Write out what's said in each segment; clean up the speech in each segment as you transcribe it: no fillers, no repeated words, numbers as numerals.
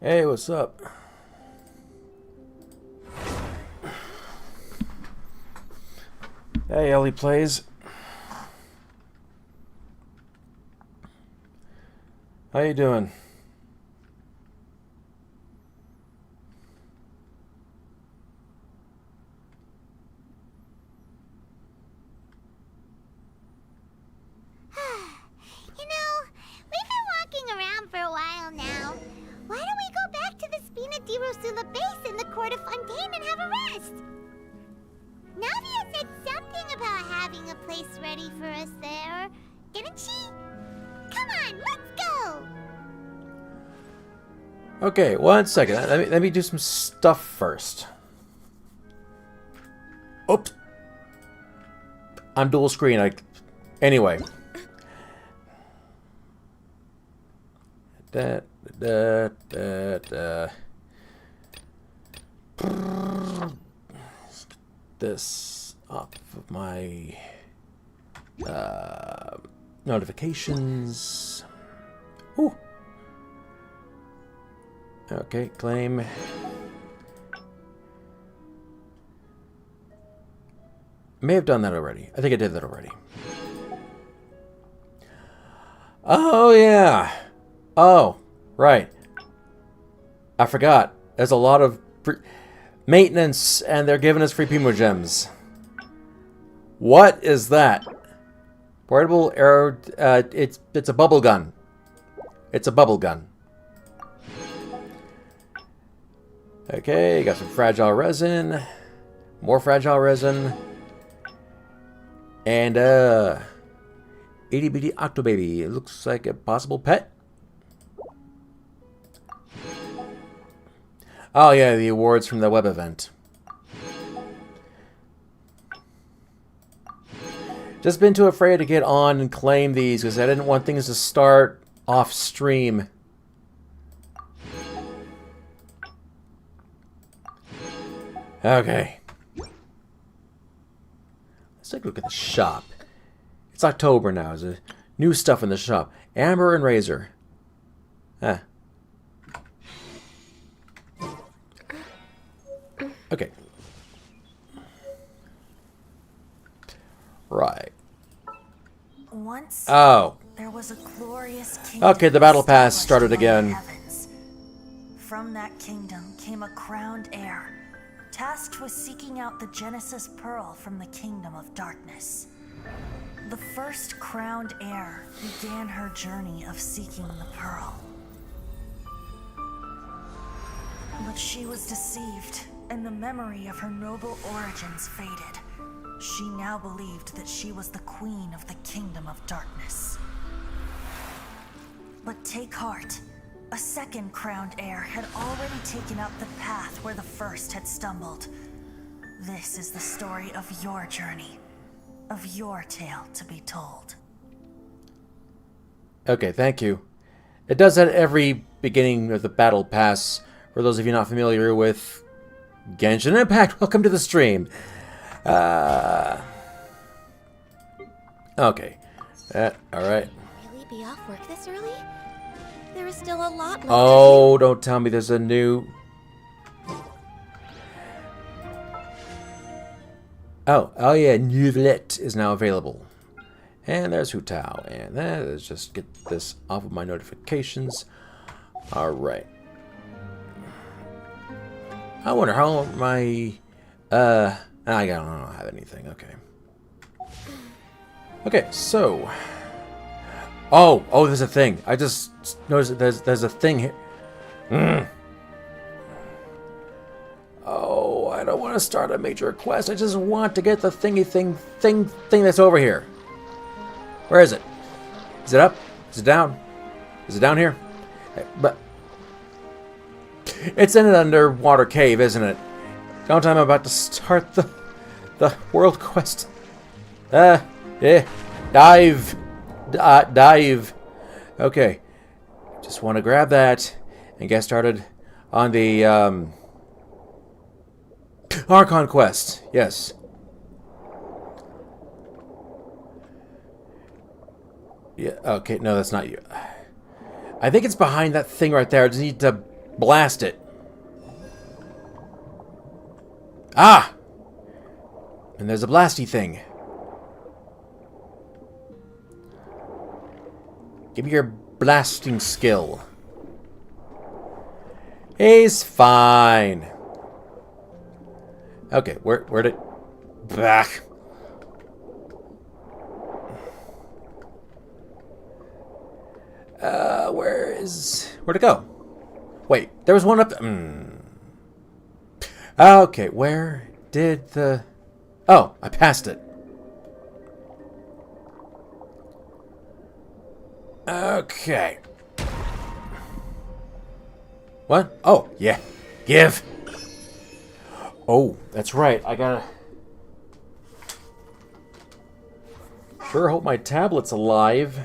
Hey, what's up? Hey, Ellie plays. How you doing? We've been walking around for a while now. Why don't we go back to the Spina di Rosula base in the Court of Fontaine and have a rest? Navia said something about having a place ready for us there, didn't she? Come on, let's go! Okay, one second. Let me do some stuff first. Oops. I'm dual screen. Anyway. This off of my notifications. Ooh. Okay, claim. May have done that already. I think I did that already. Oh, yeah. Oh, right. I forgot. There's a lot of maintenance, and they're giving us free Primogems. What is that? Portable arrow. It's a bubble gun. It's a bubble gun. Okay, got some fragile resin. More fragile resin. And, itty bitty octobaby. It looks like a possible pet. Oh, yeah, the awards from the web event. Just been too afraid to get on and claim these because I didn't want things to start off stream. Okay. Let's take a look at the shop. It's October now. There's new stuff in the shop. Amber and Razor. Huh. Okay. Right. Once there was a glorious kingdom. Okay, the battle pass started again. From that kingdom came a crowned heir, tasked with seeking out the Genesis Pearl from the Kingdom of Darkness. The first crowned heir began her journey of seeking the Pearl. But she was deceived, and the memory of her noble origins faded. She now believed that she was the queen of the Kingdom of Darkness. But take heart. A second crowned heir had already taken up the path where the first had stumbled. This is the story of your journey, of your tale to be told. Okay, thank you. It does at every beginning of the battle pass. For those of you not familiar with Genshin Impact, welcome to the stream. Okay. Alright. Really be off work this early? There is still a lot left to do. Oh, don't tell me there's a new... Oh yeah, Nouvellette is now available. And there's Hu Tao. And let's just get this off of my notifications. Alright. I wonder how my... I don't have anything. Okay. Okay, so... Oh, there's a thing. I just noticed that there's a thing here. Oh, I don't want to start a major quest. I just want to get the thing that's over here. Where is it? Is it up? Is it down? Is it down here? But it's in an underwater cave, isn't it? Don't tell me I'm about to start the world quest. Yeah. Dive. Dive. Okay. Just want to grab that and get started on the Archon quest. Yes. Yeah. Okay. No, that's not you. I think it's behind that thing right there. I just need to Blast it. Ah! And there's a blasty thing. Give me your blasting skill. He's fine. Okay, where did... Back. Where'd it go? Wait, there was one up there. Okay, where did the... Oh, I passed it. Okay. What? Oh, yeah. Give. Oh, that's right. I gotta... Sure hope my tablet's alive.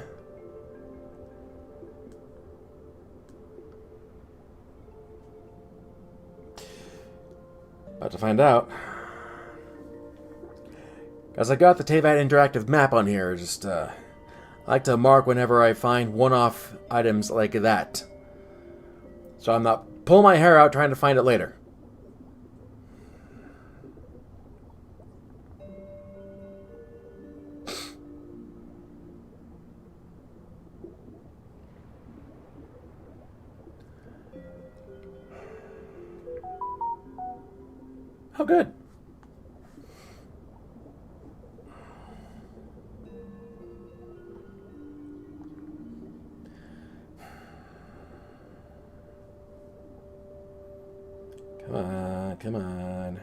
About to find out. Because I got the Teyvat interactive map on here. Just, I like to mark whenever I find one-off items like that. So I'm not pulling my hair out trying to find it later. Oh, good. Come on, come on.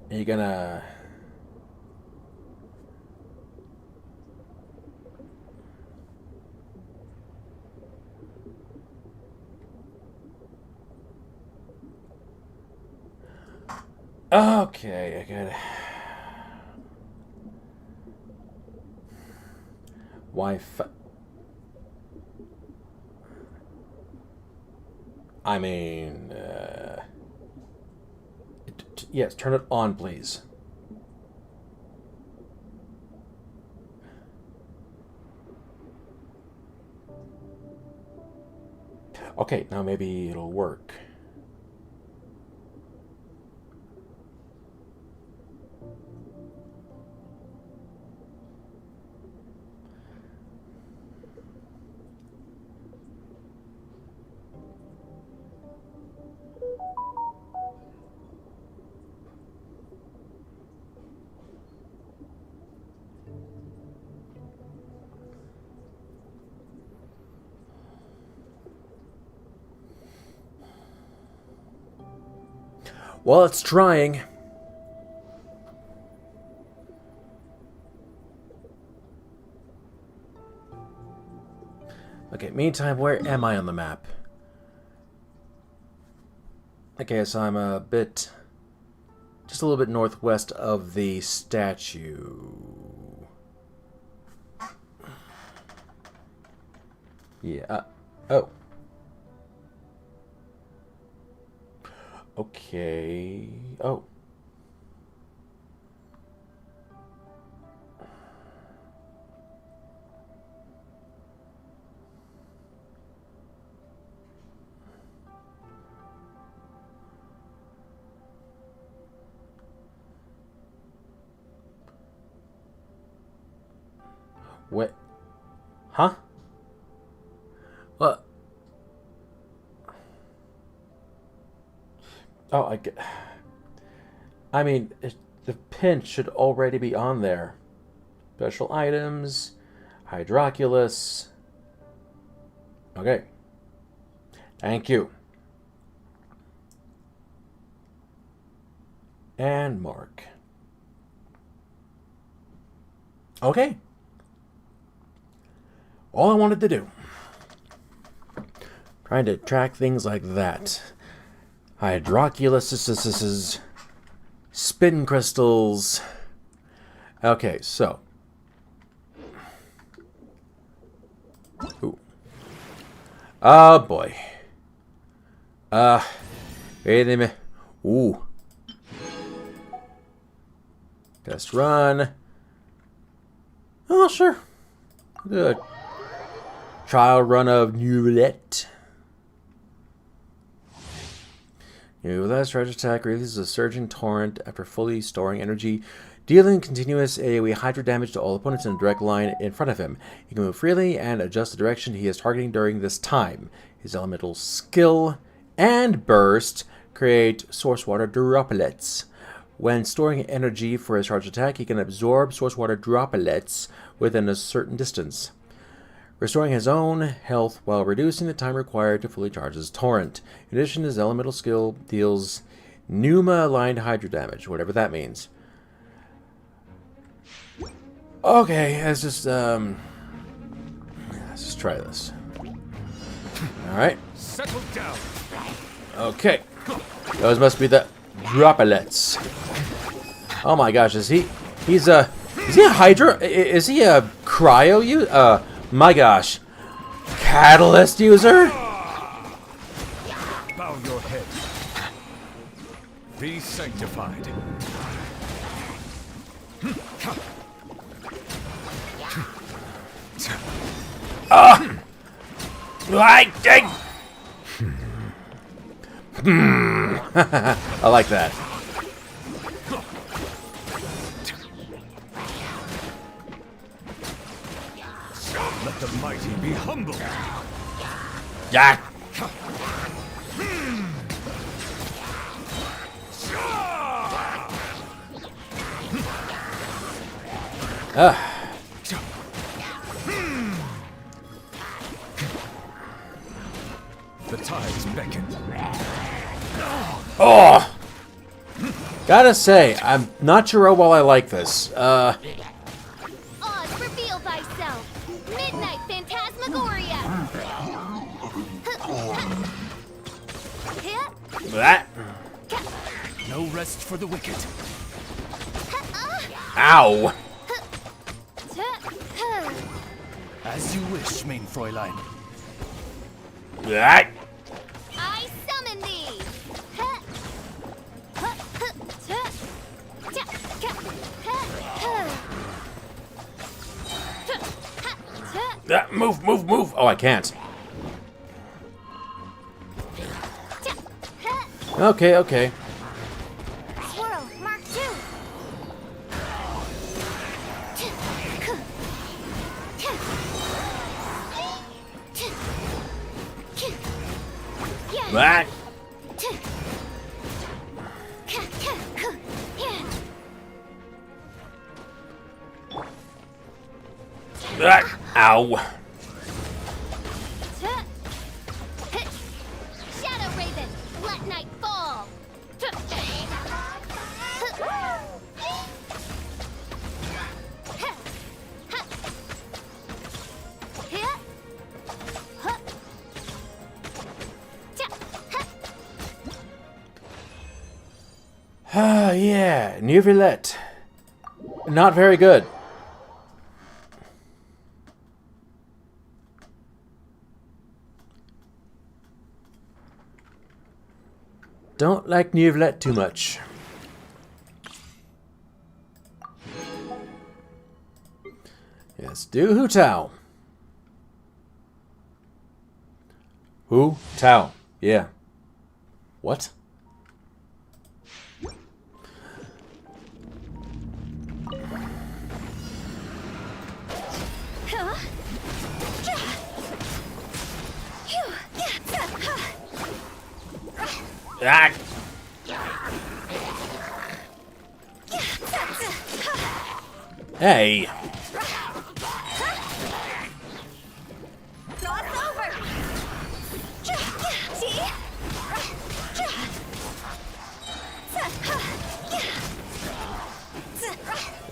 Are you gonna... Okay, I gotta... Wi-Fi... I mean... Yes, turn it on, please. Okay, now maybe it'll work. Well, it's trying. Okay, meantime, where am I on the map? Okay, so I'm a bit... just a little bit northwest of the statue. Yeah, oh. Okay. Oh. What? Huh? What? Oh, I mean, the pin should already be on there. Special items, Hydroculus. Okay. Thank you. And mark. Okay. All I wanted to do. Trying to track things like that. Hydroculus, spin crystals. Okay, so. Ooh. Oh boy. Wait a minute. Ooh. Test run. Oh, sure. Good. Trial run of Newlet. Newlet's charge attack releases a surging torrent after fully storing energy, dealing continuous AoE hydro damage to all opponents in a direct line in front of him. He can move freely and adjust the direction he is targeting during this time. His elemental skill and burst create source water droplets. When storing energy for his charge attack, he can absorb source water droplets within a certain distance, restoring his own health while reducing the time required to fully charge his torrent. In addition, his elemental skill deals pneuma-aligned hydro damage, whatever that means. Okay, let's just try this. Alright. Settle down. Okay. Those must be the droplets. Oh my gosh, is he a Hydra? Is he a cryo my gosh. Catalyst user? Bow your head. Be sanctified. I like that. Let the mighty be humble. Yeah. The tides beckon. Oh! Gotta say, I'm not sure how well I like this. Oz, reveal thyself. Midnight Phantasmagoria. That. No rest for the wicked. Ow! As you wish, main Fräulein. That. I summon thee. Move, move, move! Oh, I can't. Okay, okay. Swirl, Mark 2. That. That. Ow. Shadow Raven, let night fall. Ah, yeah. New Villette. Not very good. Don't like New Villette too much. Yes, do Hu Tao. Hu Tao. Yeah. What? Ah. Hey.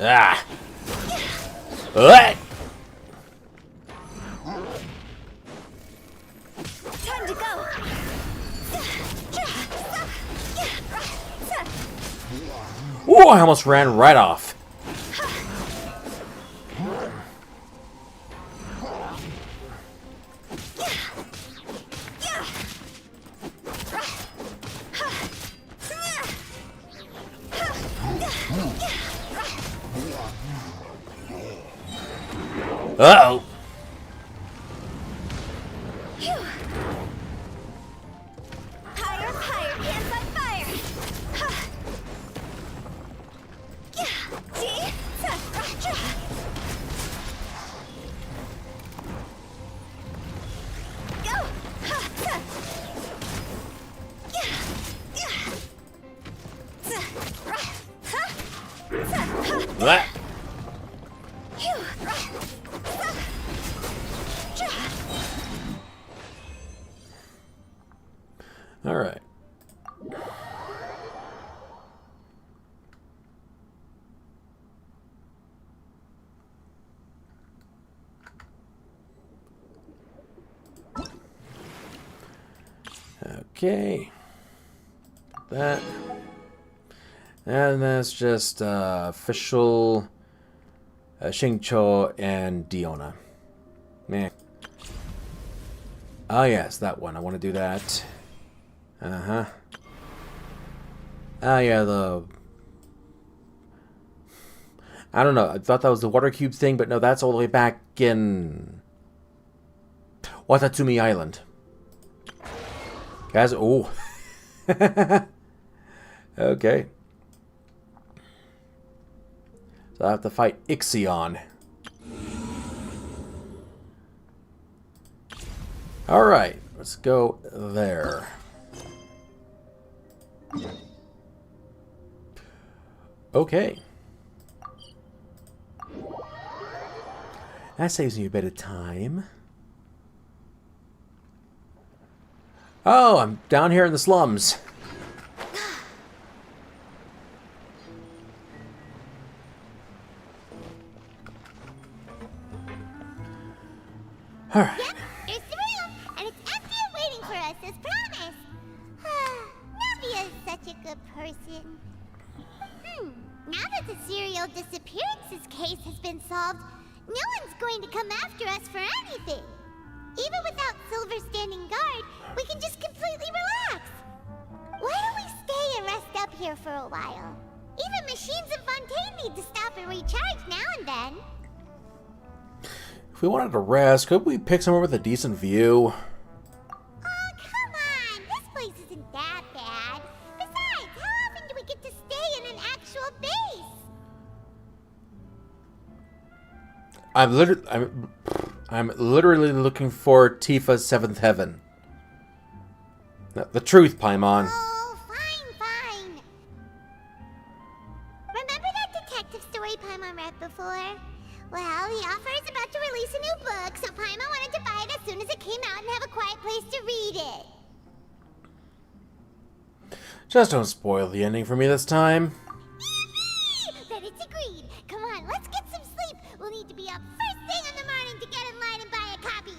Ah. What? Time to go. I almost ran right off. Uh-oh. Higher, higher, hands on fire! That. All right. Okay. That. And that's just official Xingqiu and Diona. Meh. Oh yes, that one. I want to do that. Uh-huh. Oh yeah, I don't know. I thought that was the water cube thing, but no, that's all the way back in Watatsumi Island. Guys, oh. Okay. So I have to fight Ixion. Alright, let's go there. Okay. That saves me a bit of time. Oh, I'm down here in the slums. Alright. Yep, here's the room, and it's empty and waiting for us as promised. Navia is such a good person. Now that the serial disappearances case has been solved, no one's going to come after us for anything. Even without Silver standing guard, we can just completely relax. Why don't we stay and rest up here for a while? Even machines in Fontaine need to stop and recharge now and then. If we wanted to rest, could we pick somewhere with a decent view? Oh, come on! This place isn't that bad. Besides, how often do we get to stay in an actual base? I'm literally looking for Tifa's seventh heaven. The truth, Paimon. Oh, fine. Remember that detective story Paimon read before? Well, the author is about to release a new book, so Paimon wanted to buy it as soon as it came out and have a quiet place to read it. Just don't spoil the ending for me this time. Then it's agreed. Come on, let's get some sleep. We'll need to be up first thing in the morning to get in line and buy a copy.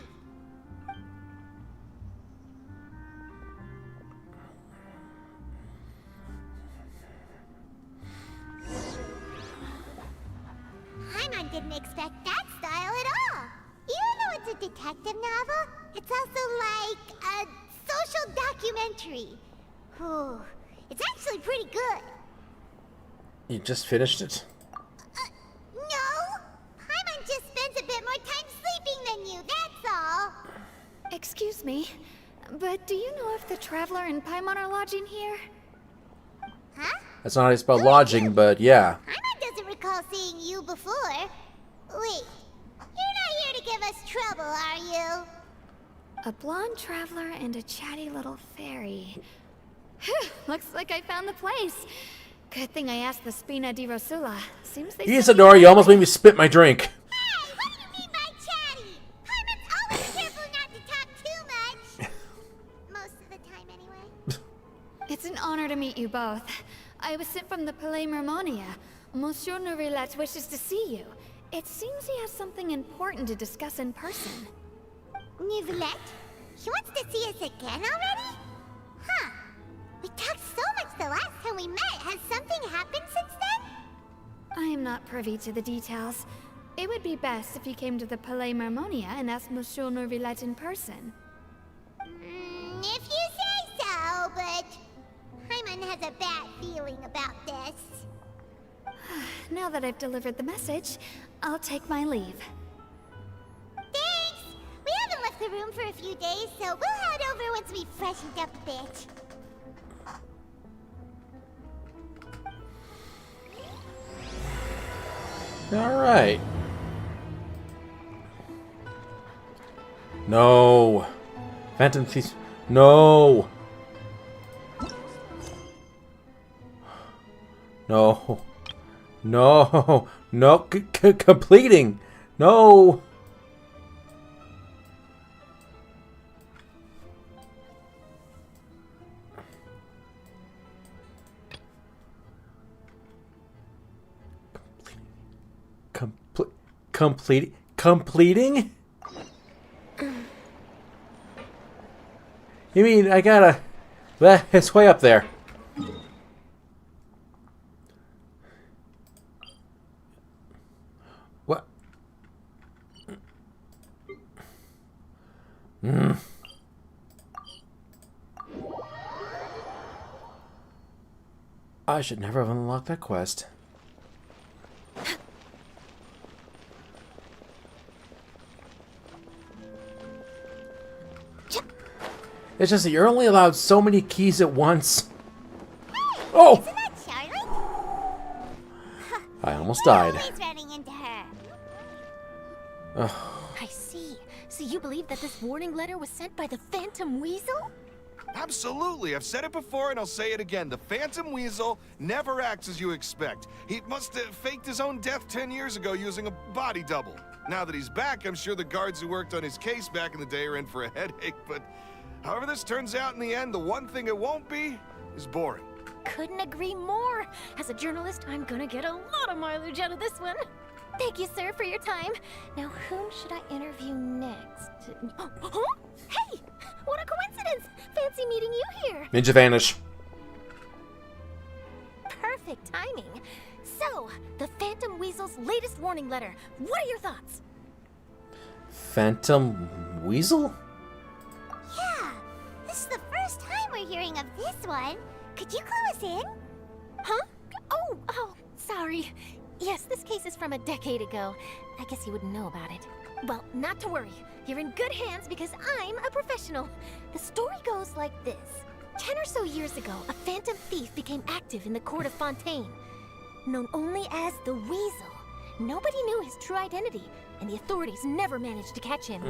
Paimon didn't expect that style at all. Even though it's a detective novel, it's also like a social documentary. Whew. It's actually pretty good. You just finished it? No! Paimon just spends a bit more time sleeping than you, that's all. Excuse me, but do you know if the Traveler and Paimon are lodging here? Huh? That's not how you spell lodging, but yeah. Paimon doesn't recall seeing you before. Wait, you're not here to give us trouble, are you? A blonde traveler and a chatty little fairy. Whew, looks like I found the place. Good thing I asked the Spina di Rosula. Seems they Isadora, you almost made me spit my drink. Hey, what do you mean by chatty? Paimon's always careful not to talk too much. Most of the time, anyway. It's an honor to meet you both. I was sent from the Palais Mermonia. Monsieur Norilette wishes to see you. It seems he has something important to discuss in person. Nivelette? He wants to see us again already? Huh. We talked so much the last time we met. Has something happened since then? I'm not privy to the details. It would be best if you came to the Palais Marmonia and asked Monsieur Neuvillette in person. If you say so, but Hyman has a bad feeling about this. Now that I've delivered the message, I'll take my leave. Thanks! We haven't left the room for a few days, so we'll head over once we've freshened up a bit. Alright. No. Phantom Thief. No. No. No. No. Completing. No. Completing? You mean I gotta... It's way up there. What? I should never have unlocked that quest. It's just that you're only allowed so many keys at once. Oh! Isn't that Charlotte? I almost died. Always running into her. I see. So you believe that this warning letter was sent by the Phantom Weasel? Absolutely. I've said it before and I'll say it again. The Phantom Weasel never acts as you expect. He must have faked his own death 10 years ago using a body double. Now that he's back, I'm sure the guards who worked on his case back in the day are in for a headache, but however this turns out in the end, the one thing it won't be is boring. Couldn't agree more. As a journalist, I'm gonna get a lot of mileage out of this one. Thank you, sir, for your time. Now, whom should I interview next? Huh? Hey! What a coincidence! Fancy meeting you here. Ninja vanish. Perfect timing. So, the Phantom Weasel's latest warning letter. What are your thoughts? Phantom Weasel? Yeah, this is the first time we're hearing of this one. Could you clue us in? Huh? Oh, sorry. Yes, this case is from a decade ago. I guess you wouldn't know about it. Well, not to worry. You're in good hands because I'm a professional. The story goes like this. 10 or so years ago, a phantom thief became active in the court of Fontaine. Known only as the Weasel. Nobody knew his true identity, and the authorities never managed to catch him.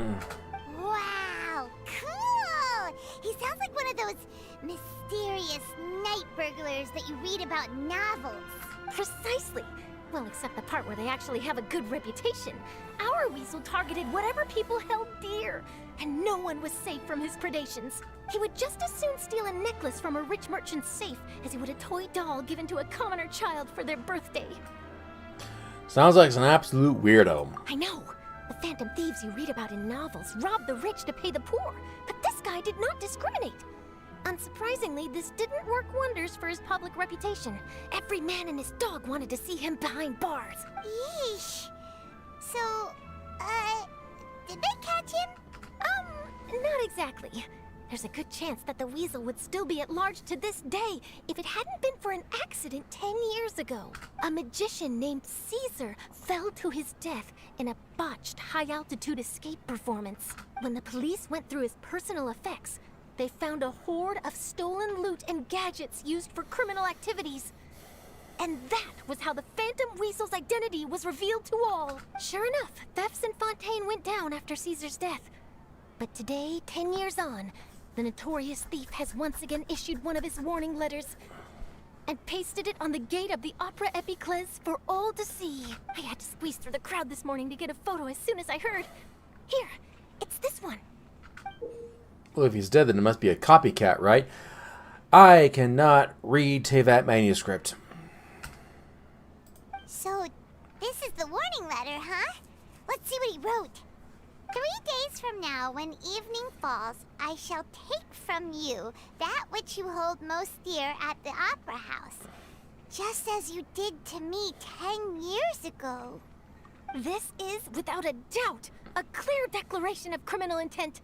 Wow, cool! He sounds like one of those mysterious night burglars that you read about in novels. Precisely. Well, except the part where they actually have a good reputation. Our Weasel targeted whatever people held dear, and no one was safe from his predations. He would just as soon steal a necklace from a rich merchant's safe as he would a toy doll given to a commoner child for their birthday. Sounds like an absolute weirdo. I know. The phantom thieves you read about in novels rob the rich to pay the poor, but this guy did not discriminate. Unsurprisingly, this didn't work wonders for his public reputation. Every man and his dog wanted to see him behind bars. Yeesh. So, did they catch him? Not exactly. There's a good chance that the Weasel would still be at large to this day if it hadn't been for an accident 10 years ago. A magician named Caesar fell to his death in a botched high-altitude escape performance. When the police went through his personal effects, they found a hoard of stolen loot and gadgets used for criminal activities. And that was how the Phantom Weasel's identity was revealed to all. Sure enough, thefts in Fontaine went down after Caesar's death. But today, 10 years on, the notorious thief has once again issued one of his warning letters and pasted it on the gate of the Opera Epiclese for all to see. I had to squeeze through the crowd this morning to get a photo as soon as I heard. Here, it's this one. Well, if he's dead, then it must be a copycat, right? I cannot read Tevat manuscript. So, this is the warning letter, huh? Let's see what he wrote. 3 days from now, when evening falls, I shall take from you that which you hold most dear at the opera house. Just as you did to me 10 years ago. This is, without a doubt, a clear declaration of criminal intent.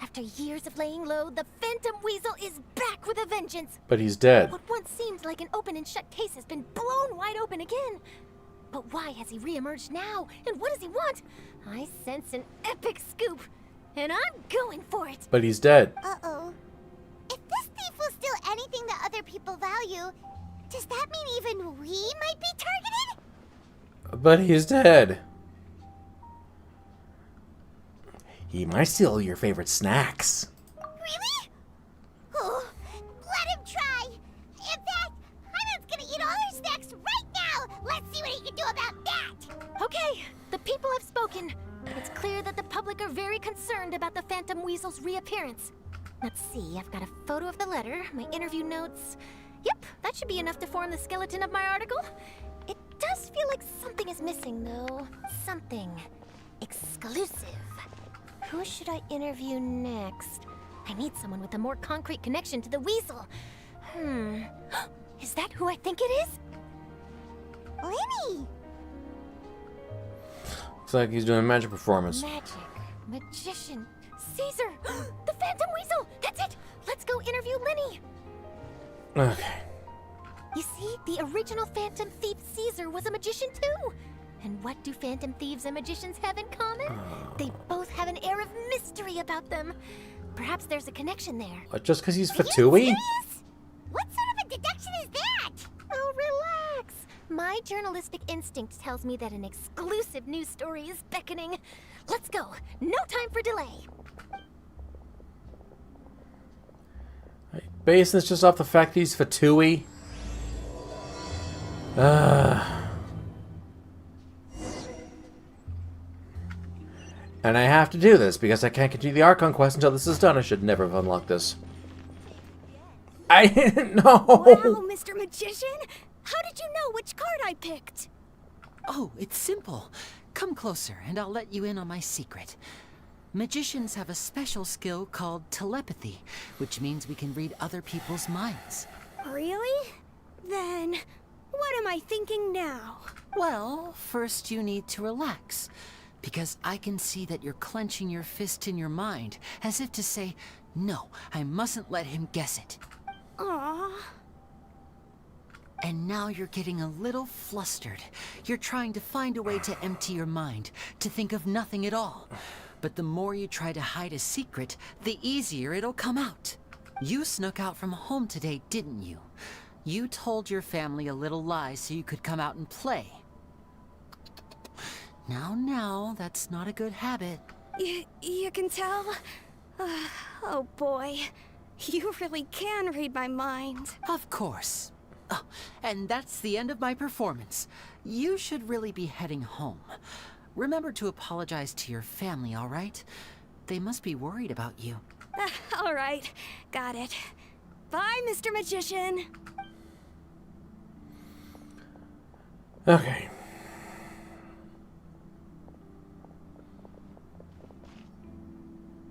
After years of laying low, the Phantom Weasel is back with a vengeance. But he's dead. What once seemed like an open and shut case has been blown wide open again. But why has he reemerged now? And what does he want? I sense an epic scoop, and I'm going for it. But he's dead. Uh-oh. If this thief will steal anything that other people value, does that mean even we might be targeted? But he's dead. He might steal your favorite snacks. Really? Oh, let him try. In fact, I'm gonna eat all our snacks right now. Let's see what he can do about that. Okay, the people have spoken. It's clear that the public are very concerned about the Phantom Weasel's reappearance. Let's see, I've got a photo of the letter, my interview notes. Yep, that should be enough to form the skeleton of my article. It does feel like something is missing, though. Something exclusive. Who should I interview next? I need someone with a more concrete connection to the Weasel. Is that who I think it is? Lenny! Looks like he's doing a magic performance. Magic. Magician. Caesar! The Phantom Weasel! That's it! Let's go interview Lenny! Okay. You see, the original Phantom Thief Caesar was a magician too! And what do Phantom Thieves and magicians have in common? They both have an air of mystery about them. Perhaps there's a connection there. Just because he's Are you Fatui? serious? What sort of a deduction is that? Oh, relax. My journalistic instinct tells me that an exclusive news story is beckoning. Let's go. No time for delay. Basing this just off the fact that he's Fatui? And I have to do this because I can't continue the Archon quest until this is done. I should never have unlocked this. I didn't know! Wow, Mr. Magician! How did you know which card I picked? Oh, it's simple. Come closer and I'll let you in on my secret. Magicians have a special skill called telepathy, which means we can read other people's minds. Really? Then, what am I thinking now? Well, first you need to relax, because I can see that you're clenching your fist in your mind, as if to say, no, I mustn't let him guess it. Aww. And now you're getting a little flustered. You're trying to find a way to empty your mind, to think of nothing at all. But the more you try to hide a secret, the easier it'll come out. You snuck out from home today, didn't you? You told your family a little lie so you could come out and play. Now, that's not a good habit. You can tell? Oh boy. You really can read my mind. Of course. Oh, and that's the end of my performance. You should really be heading home. Remember to apologize to your family, all right? They must be worried about you. All right. Got it. Bye, Mr. Magician. Okay.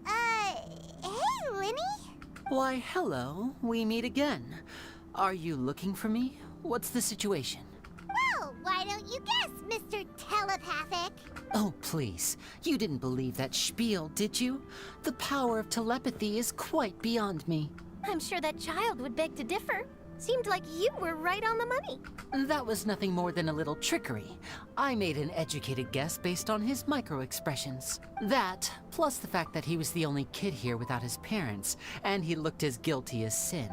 Hey, Lenny? Why, hello. We meet again. Are you looking for me? What's the situation? Well, why don't you guess, Mr. Telepathic? Oh, please. You didn't believe that spiel, did you? The power of telepathy is quite beyond me. I'm sure that child would beg to differ. Seemed like you were right on the money. That was nothing more than a little trickery. I made an educated guess based on his micro-expressions. That, plus the fact that he was the only kid here without his parents, and he looked as guilty as sin.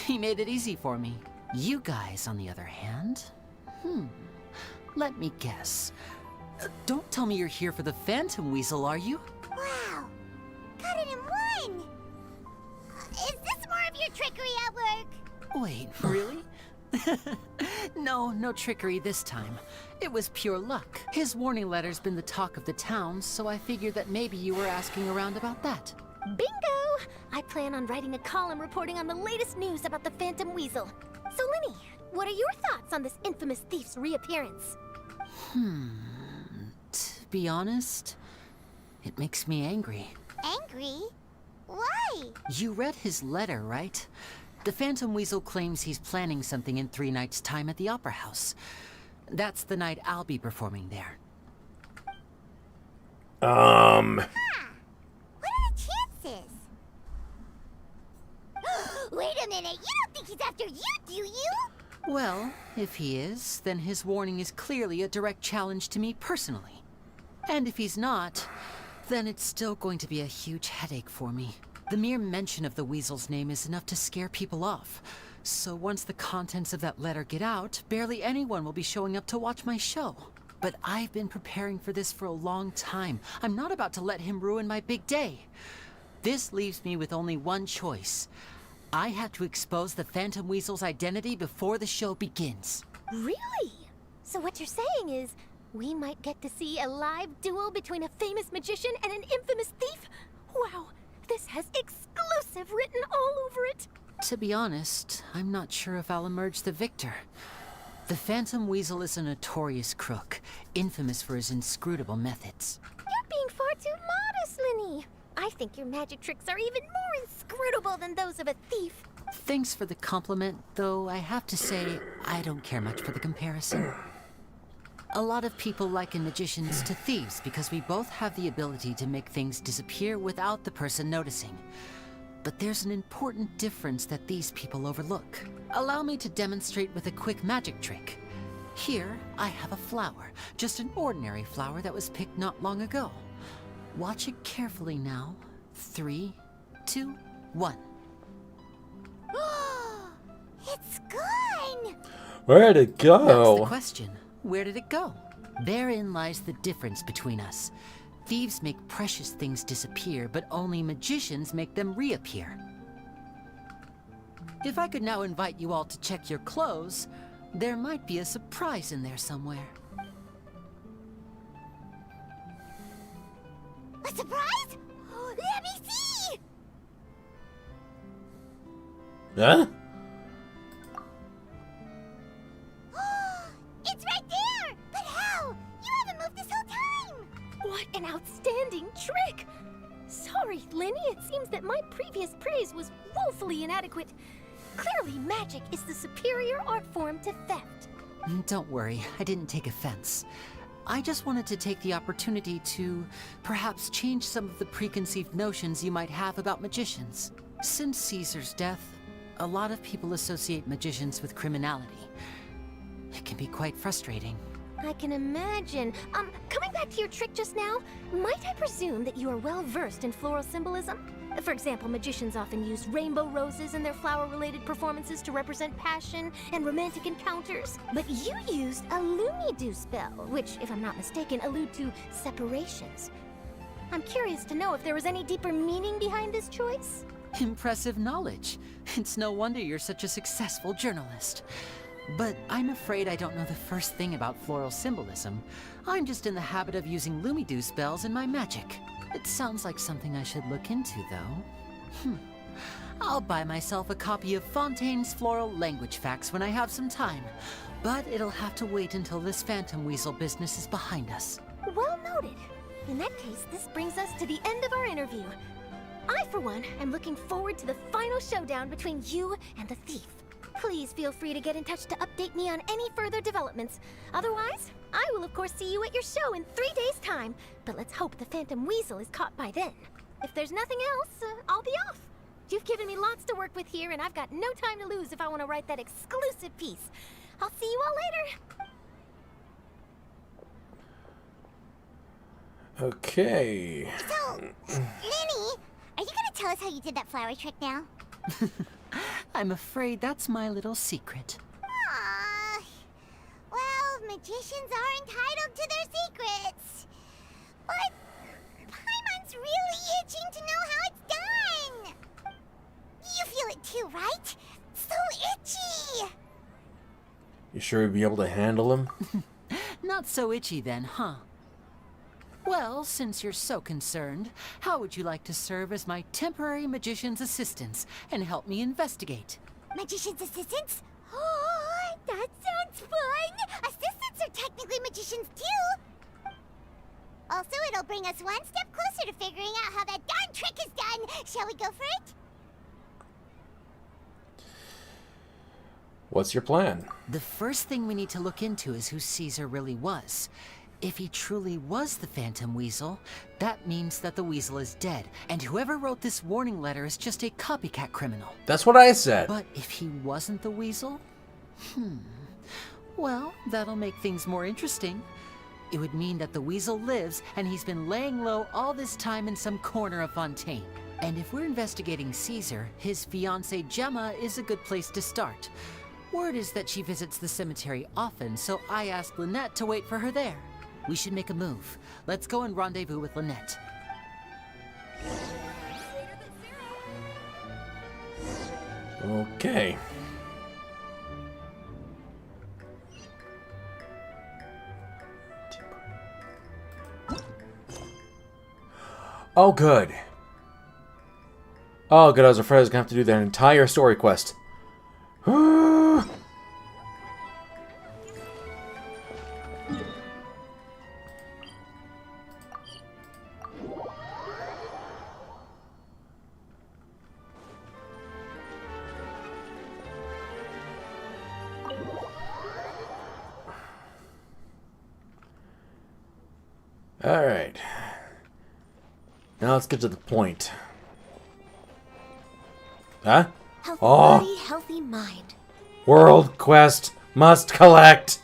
He made it easy for me. You guys, on the other hand... Let me guess. Don't tell me you're here for the Phantom Weasel, are you? Wow, got it in one! Is this more of your trickery at work? Wait, really? No trickery this time. It was pure luck. His warning letter's been the talk of the town, so I figured that maybe you were asking around about that. Bingo! I plan on writing a column reporting on the latest news about the Phantom Weasel. So, Lenny, what are your thoughts on this infamous thief's reappearance? To be honest, it makes me angry. Angry? Why? You read his letter, right? The Phantom Weasel claims he's planning something in 3 nights' time at the Opera House. That's the night I'll be performing there. What are the chances? Wait a minute, you don't think he's after you, do you? Well, if he is, then his warning is clearly a direct challenge to me personally. And if he's not, then it's still going to be a huge headache for me. The mere mention of the Weasel's name is enough to scare people off. So once the contents of that letter get out, barely anyone will be showing up to watch my show. But I've been preparing for this for a long time. I'm not about to let him ruin my big day. This leaves me with only one choice. I have to expose the Phantom Weasel's identity before the show begins. Really? So what you're saying is, we might get to see a live duel between a famous magician and an infamous thief? Wow, this has exclusive written all over it. To be honest, I'm not sure if I'll emerge the victor. The Phantom Weasel is a notorious crook, infamous for his inscrutable methods. You're being far too modest, Linny. I think your magic tricks are even more inscrutable than those of a thief. Thanks for the compliment, though I have to say, I don't care much for the comparison. A lot of people liken magicians to thieves because we both have the ability to make things disappear without the person noticing. But there's an important difference that these people overlook. Allow me to demonstrate with a quick magic trick. Here, I have a flower, just an ordinary flower that was picked not long ago. Watch it carefully now. 3, 2, 1. It's gone! Where'd it go? That's the question. Where did it go? Therein lies the difference between us. Thieves make precious things disappear, but only magicians make them reappear. If I could now invite you all to check your clothes, there might be a surprise in there somewhere. A surprise? Let me see! Huh? It's right there! But how? You haven't moved this whole time! What an outstanding trick! Sorry, Linny, it seems that my previous praise was woefully inadequate. Clearly, magic is the superior art form to theft. Don't worry, I didn't take offense. I just wanted to take the opportunity to perhaps change some of the preconceived notions you might have about magicians. Since Caesar's death, a lot of people associate magicians with criminality. It can be quite frustrating. I can imagine. Coming back to your trick just now, might I presume that you are well versed in floral symbolism? For example, magicians often use rainbow roses in their flower-related performances to represent passion and romantic encounters. But you used a Lumidu spell, which, if I'm not mistaken, allude to separations. I'm curious to know if there was any deeper meaning behind this choice? Impressive knowledge. It's no wonder you're such a successful journalist. But I'm afraid I don't know the first thing about floral symbolism. I'm just in the habit of using Lumidu spells in my magic. It sounds like something I should look into, though. I'll buy myself a copy of Fontaine's Floral Language Facts when I have some time. But it'll have to wait until this Phantom Weasel business is behind us. Well noted. In that case, this brings us to the end of our interview. I, for one, am looking forward to the final showdown between you and the thief. Please feel free to get in touch to update me on any further developments. Otherwise, I will of course see you at your show in 3 days' time. But let's hope the Phantom Weasel is caught by then. If there's nothing else, I'll be off. You've given me lots to work with here, and I've got no time to lose if I want to write that exclusive piece. I'll see you all later. Okay. So, Linny, are you gonna tell us how you did that flower trick now? I'm afraid that's my little secret. Aww. Well, magicians are entitled to their secrets. But Paimon's really itching to know how it's done. You feel it too, right? So itchy. You sure you'd be able to handle him? Not so itchy then, huh? Well, since you're so concerned, how would you like to serve as my temporary magician's assistants and help me investigate? Magician's assistants? Oh, that sounds fun! Assistants are technically magicians too! Also, it'll bring us one step closer to figuring out how that darn trick is done. Shall we go for it? What's your plan? The first thing we need to look into is who Caesar really was. If he truly was the Phantom Weasel, that means that the Weasel is dead, and whoever wrote this warning letter is just a copycat criminal. That's what I said. But if he wasn't the Weasel? Well, that'll make things more interesting. It would mean that the Weasel lives, and he's been laying low all this time in some corner of Fontaine. And if we're investigating Caesar, his fiancée Gemma is a good place to start. Word is that she visits the cemetery often, so I asked Lynette to wait for her there. We should make a move. Let's go and rendezvous with Lynette. Okay. Oh, good. Oh, good. I was afraid I was going to have to do that entire story quest. Alright. Now let's get to the point. Huh? Healthy Oh. body, healthy mind. World quest must collect.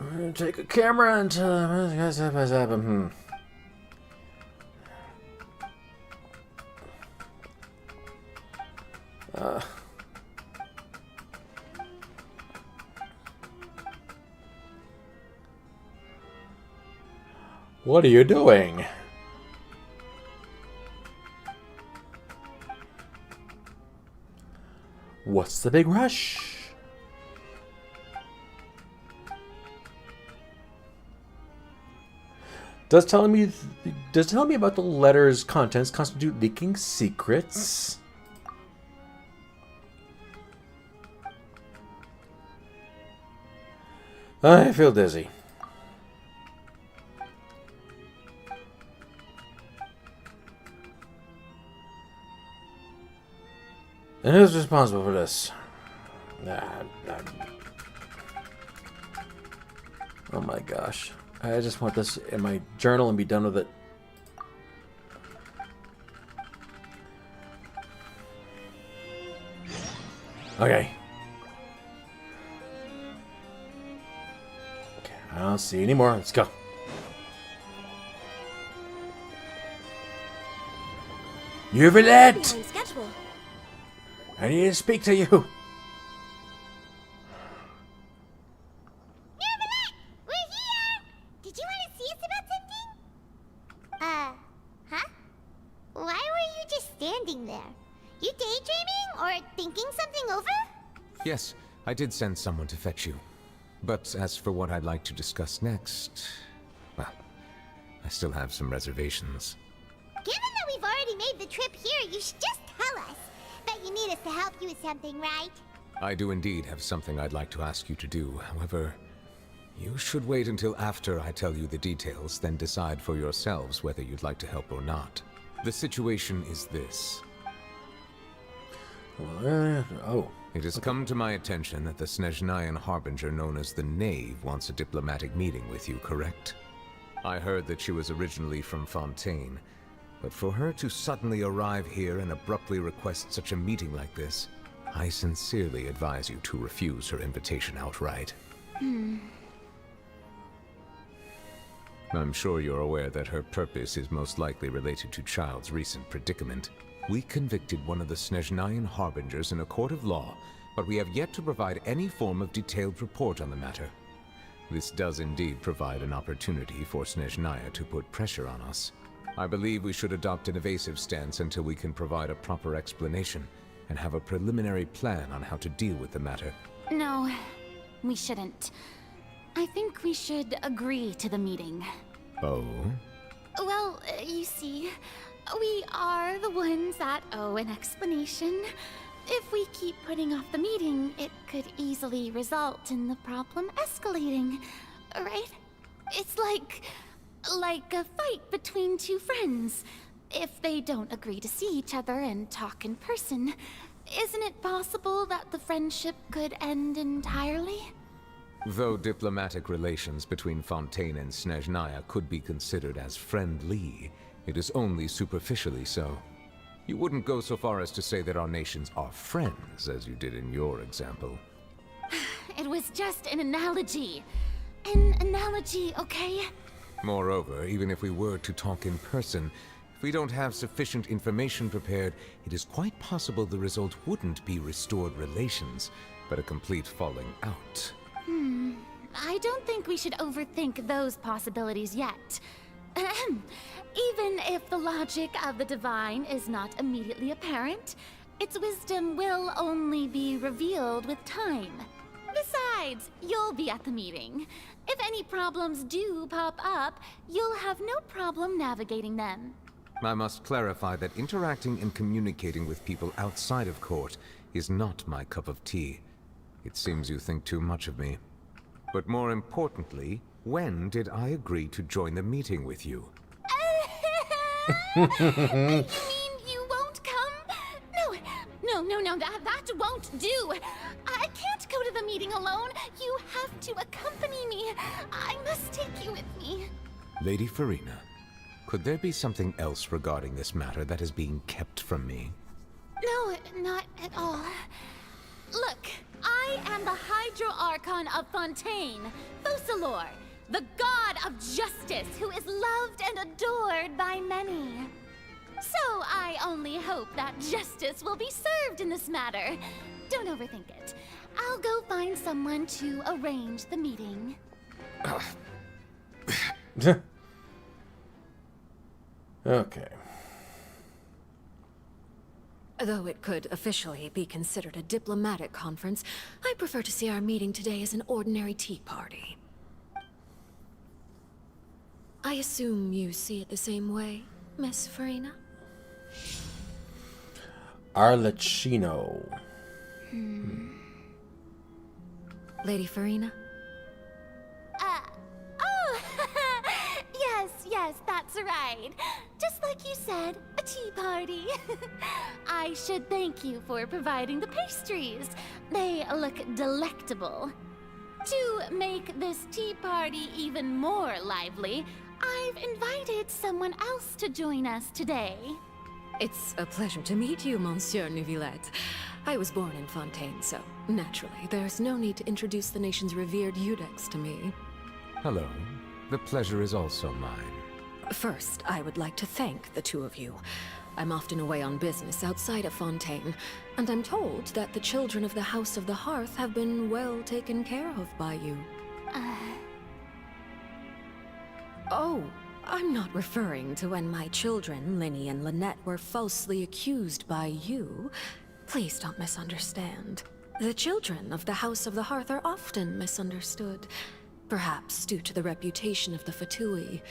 We're gonna take a camera until What are you doing? What's the big rush? Does telling me about the letter's contents constitute leaking secrets? I feel dizzy. And who's responsible for this? Oh my gosh. I just want this in my journal and be done with it. Okay. I don't see any more. Let's go. Yuvelet! Behind schedule. I need to speak to you. We're here! Did you want to see us about something? Huh? Why were you just standing there? You daydreaming or thinking something over? Yes, I did send someone to fetch you. But as for what I'd like to discuss next, well, I still have some reservations. Given that we've already made the trip here, you should just tell us. Bet you need us to help you with something, right? I do indeed have something I'd like to ask you to do. However, you should wait until after I tell you the details, then decide for yourselves whether you'd like to help or not. The situation is this. Oh. It has come to my attention that the Snezhnayan Harbinger known as the Knave wants a diplomatic meeting with you, correct? I heard that she was originally from Fontaine, but for her to suddenly arrive here and abruptly request such a meeting like this, I sincerely advise you to refuse her invitation outright. I'm sure you're aware that her purpose is most likely related to Child's recent predicament. We convicted one of the Snezhnayan Harbingers in a court of law, but we have yet to provide any form of detailed report on the matter. This does indeed provide an opportunity for Snezhnaya to put pressure on us. I believe we should adopt an evasive stance until we can provide a proper explanation and have a preliminary plan on how to deal with the matter. No, we shouldn't. I think we should agree to the meeting. Oh? Well, you see, we are the ones that owe an explanation. If we keep putting off the meeting, it could easily result in the problem escalating, right? It's like a fight between two friends. if they don't agree to see each other and talk in person, isn't it possible that the friendship could end entirely? Though diplomatic relations between Fontaine and Snezhnaya could be considered as friendly, it is only superficially so. You wouldn't go so far as to say that our nations are friends, as you did in your example. It was just an analogy. An analogy, okay? Moreover, even if we were to talk in person, if we don't have sufficient information prepared, it is quite possible the result wouldn't be restored relations, but a complete falling out. I don't think we should overthink those possibilities yet. Even if the logic of the divine is not immediately apparent, its wisdom will only be revealed with time. Besides, you'll be at the meeting. If any problems do pop up, you'll have no problem navigating them. I must clarify that interacting and communicating with people outside of court is not my cup of tea. It seems you think too much of me. But more importantly, when did I agree to join the meeting with you? You mean you won't come? No, that won't do. I can't go to the meeting alone. You have to accompany me. I must take you with me. Lady Farina, could there be something else regarding this matter that is being kept from me? No, not at all. Look, I am the Hydro-Archon of Fontaine, Focalor, the god of justice who is loved and adored by many. So I only hope that justice will be served in this matter. Don't overthink it. I'll go find someone to arrange the meeting. Okay. Though it could officially be considered a diplomatic conference, I prefer to see our meeting today as an ordinary tea party. I assume you see it the same way, Miss Farina? Arlecchino. Lady Farina? Oh, yes, that's right. Just like you said, a tea party. I should thank you for providing the pastries. They look delectable. To make this tea party even more lively, I've invited someone else to join us today. It's a pleasure to meet you, Monsieur Neuvillette. I was born in Fontaine, so naturally, there's no need to introduce the nation's revered Eudex to me. Hello. The pleasure is also mine. First, I would like to thank the two of you. I'm often away on business outside of Fontaine, and I'm told that the children of the House of the Hearth have been well taken care of by you. Oh, I'm not referring to when my children, Linny and Lynette, were falsely accused by you. Please don't misunderstand. The children of the House of the Hearth are often misunderstood, perhaps due to the reputation of the Fatui.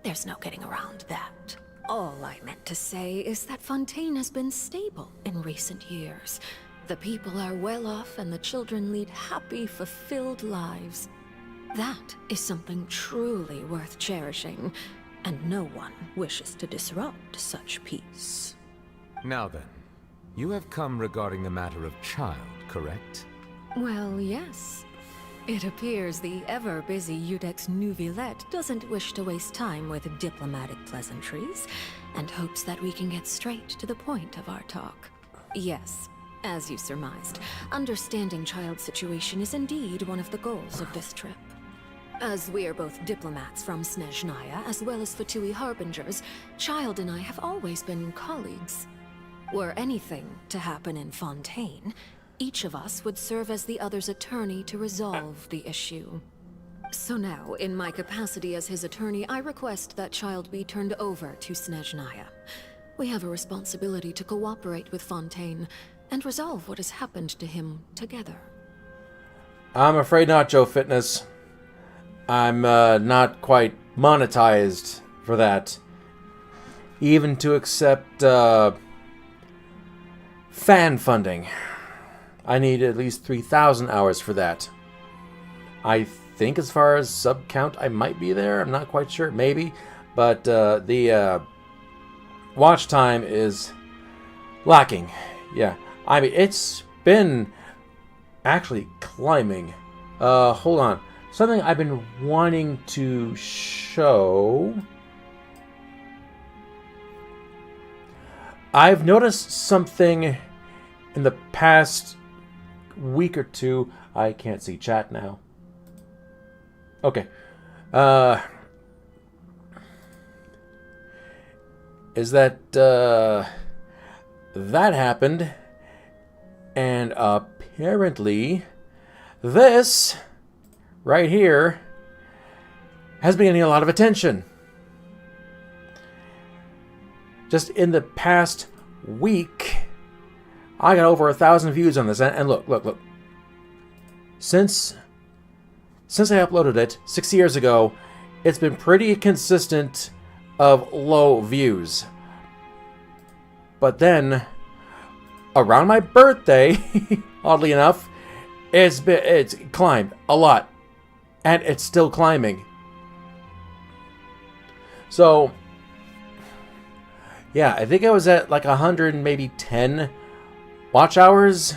There's no getting around that. All I meant to say is that Fontaine has been stable in recent years. The people are well off and the children lead happy, fulfilled lives. That is something truly worth cherishing, and no one wishes to disrupt such peace. Now then, you have come regarding the matter of child, correct? Well, yes. It appears the ever-busy Eudex Neuvillette doesn't wish to waste time with diplomatic pleasantries, and hopes that we can get straight to the point of our talk. Yes, as you surmised, understanding child's situation is indeed one of the goals of this trip. As we are both diplomats from Snezhnaya, as well as Fatui Harbingers, Child and I have always been colleagues. Were anything to happen in Fontaine, each of us would serve as the other's attorney to resolve the issue. So now, in my capacity as his attorney, I request that Child be turned over to Snezhnaya. We have a responsibility to cooperate with Fontaine and resolve what has happened to him together. I'm afraid not, Joe Fitness. I'm not quite monetized for that. Even to accept fan funding. I need at least 3,000 hours for that. I think as far as sub count, I might be there. I'm not quite sure. Maybe. But the watch time is lacking. Yeah, I mean, it's been actually climbing. Hold on. Something I've been wanting to show. I've noticed something in the past week or two. I can't see chat now. Okay. Is that, that happened. And apparently, this right here has been getting a lot of attention. Just in the past week, I got over 1,000 views on this. And look. Since I uploaded it 6 years ago, it's been pretty consistent of low views. But then, around my birthday, oddly enough, it's climbed a lot. And it's still climbing. So, yeah, I think I was at like 100 and maybe 10 watch hours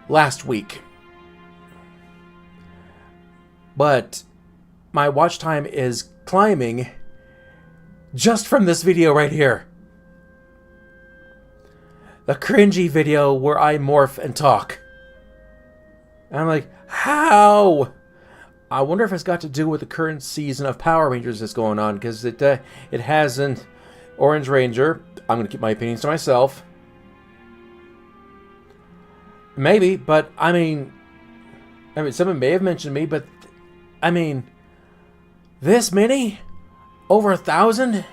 last week. But my watch time is climbing just from this video right here. The cringy video where I morph and talk. And I'm like, how? I wonder if it's got to do with the current season of Power Rangers that's going on, because it has an Orange Ranger. I'm going to keep my opinions to myself. Maybe, but I mean, someone may have mentioned me, but I mean, this many? Over 1,000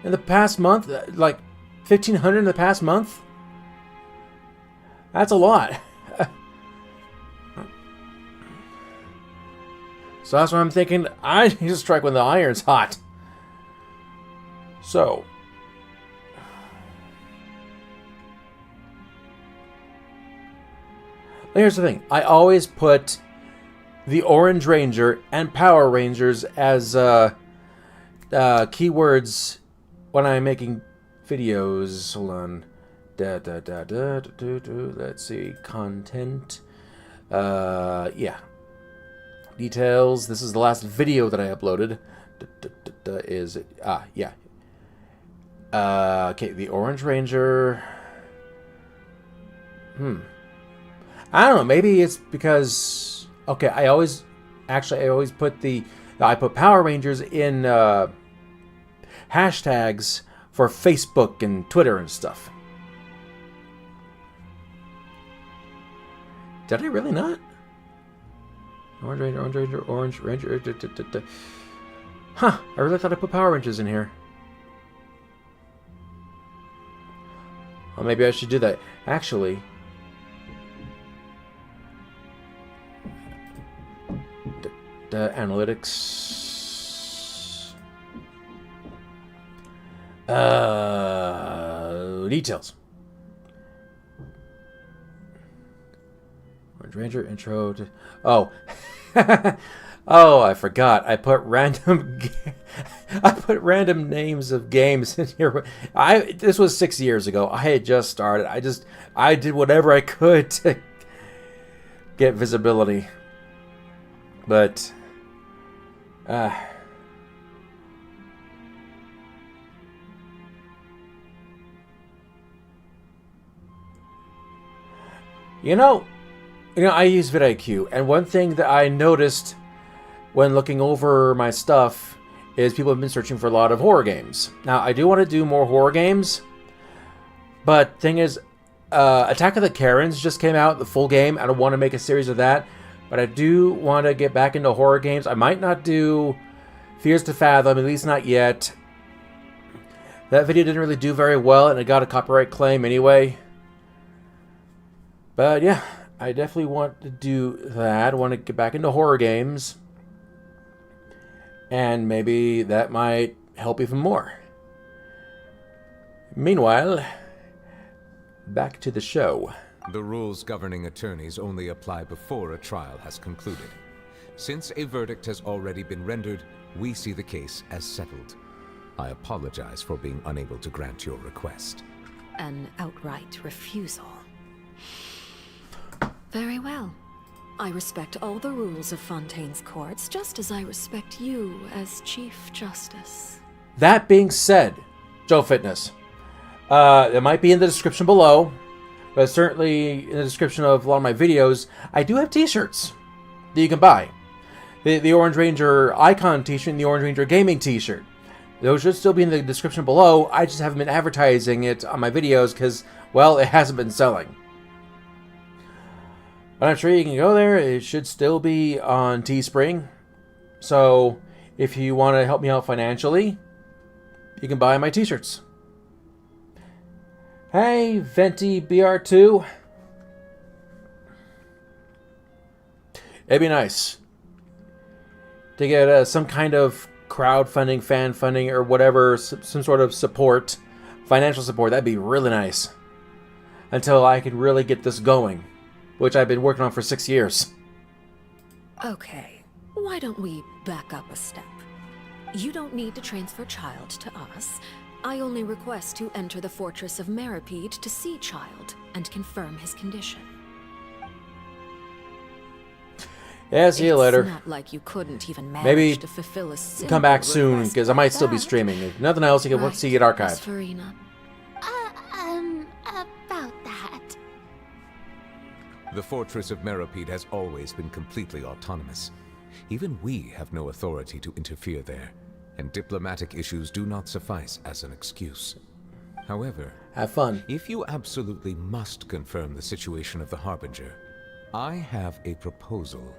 in the past month? Like 1,500 in the past month? That's a lot. So that's what I'm thinking. I need to strike when the iron's hot. So. Here's the thing. I always put the Orange Ranger and Power Rangers as keywords when I'm making videos. Hold on. Let's see. Content. Yeah. Details. This is the last video that I uploaded. Is it? Yeah. Okay, the Orange Ranger. I don't know. Maybe it's because. Okay, I always put I put Power Rangers in hashtags for Facebook and Twitter and stuff. Did I really not? Orange Ranger. Huh, I really thought I put Power Rangers in here. Well, maybe I should do that. Actually, the analytics. Details. Orange Ranger intro to... Oh. Oh, I forgot. I put random names of games in here. This was 6 years ago. I had just started. I did whatever I could to get visibility. But you know, I use vidIQ, and one thing that I noticed when looking over my stuff is people have been searching for a lot of horror games. Now, I do want to do more horror games, but thing is, Attack of the Karens just came out, the full game. I don't want to make a series of that, but I do want to get back into horror games. I might not do Fears to Fathom, at least not yet. That video didn't really do very well, and it got a copyright claim anyway. But yeah, I definitely want to do that. I want to get back into horror games. And maybe that might help even more. Meanwhile, back to the show. The rules governing attorneys only apply before a trial has concluded. Since a verdict has already been rendered, we see the case as settled. I apologize for being unable to grant your request. An outright refusal. Very well. I respect all the rules of Fontaine's courts, just as I respect you as Chief Justice. That being said, Joe Fitness, it might be in the description below, but certainly in the description of a lot of my videos, I do have t-shirts that you can buy. The Orange Ranger icon t-shirt and the Orange Ranger gaming t-shirt. Those should still be in the description below. I just haven't been advertising it on my videos because, well, it hasn't been selling. But I'm sure you can go there. It should still be on Teespring. So if you want to help me out financially, you can buy my t-shirts. Hey, Venti BR2. It'd be nice to get some kind of crowdfunding, fan funding, or whatever, some sort of support, financial support. That'd be really nice. Until I can really get this going, which I've been working on for 6 years. Okay, why don't we back up a step? You don't need to transfer Child to us. I only request to enter the Fortress of Meripede to see Child and confirm his condition. Yeah, see you later. It's not like you couldn't even manage Maybe to fulfill a come back simple soon, request because I might like still be that. streaming. If nothing else, you can see it Miss archived. Farina. About that. The Fortress of Meripede has always been completely autonomous. Even we have no authority to interfere there, and diplomatic issues do not suffice as an excuse. However, Have fun. if you absolutely must confirm the situation of the Harbinger, I have a proposal.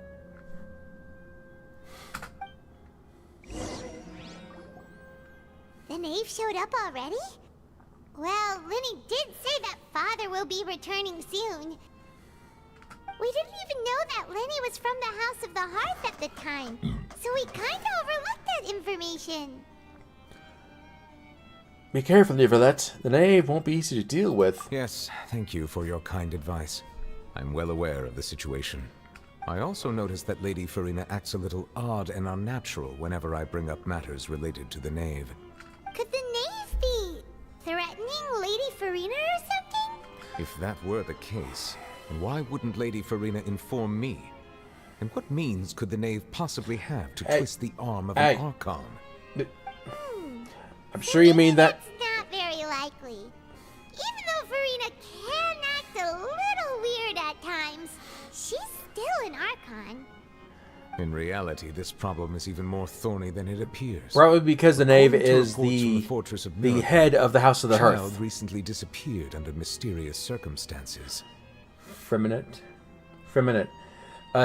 The knave showed up already? Well, Lenny did say that Father will be returning soon. We didn't even know that Lenny was from the House of the Hearth at the time, so we kinda overlooked that information. Be careful, Niverlet. The knave won't be easy to deal with. Yes, thank you for your kind advice. I'm well aware of the situation. I also noticed that Lady Farina acts a little odd and unnatural whenever I bring up matters related to the knave. Could the knave be threatening Lady Farina or something? If that were the case, then why wouldn't Lady Farina inform me? And what means could the knave possibly have to twist the arm of an Archon? I'm sure you mean that... That's not very likely. Even though Farina can act a little weird at times, she's still an Archon. In reality, this problem is even more thorny than it appears. Probably because the knave According to is reports from the Fortress of the Meripede, head of the House of the Child Hearth. recently disappeared under mysterious circumstances. Freminate? Freminate.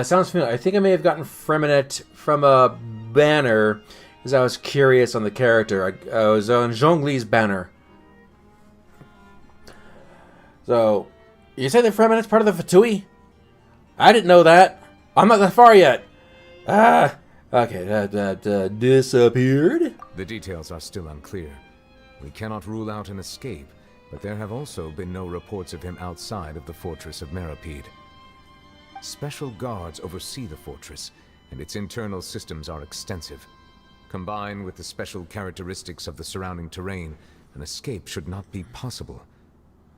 Sounds familiar. I think I may have gotten Freminate from a banner, because I was curious on the character. I was on Zhongli's banner. So, you say that Freminate's part of the Fatui? I didn't know that. I'm not that far yet. Okay, disappeared? The details are still unclear. We cannot rule out an escape, but there have also been no reports of him outside of the Fortress of Meripede. Special guards oversee the fortress, and its internal systems are extensive. Combined with the special characteristics of the surrounding terrain, an escape should not be possible.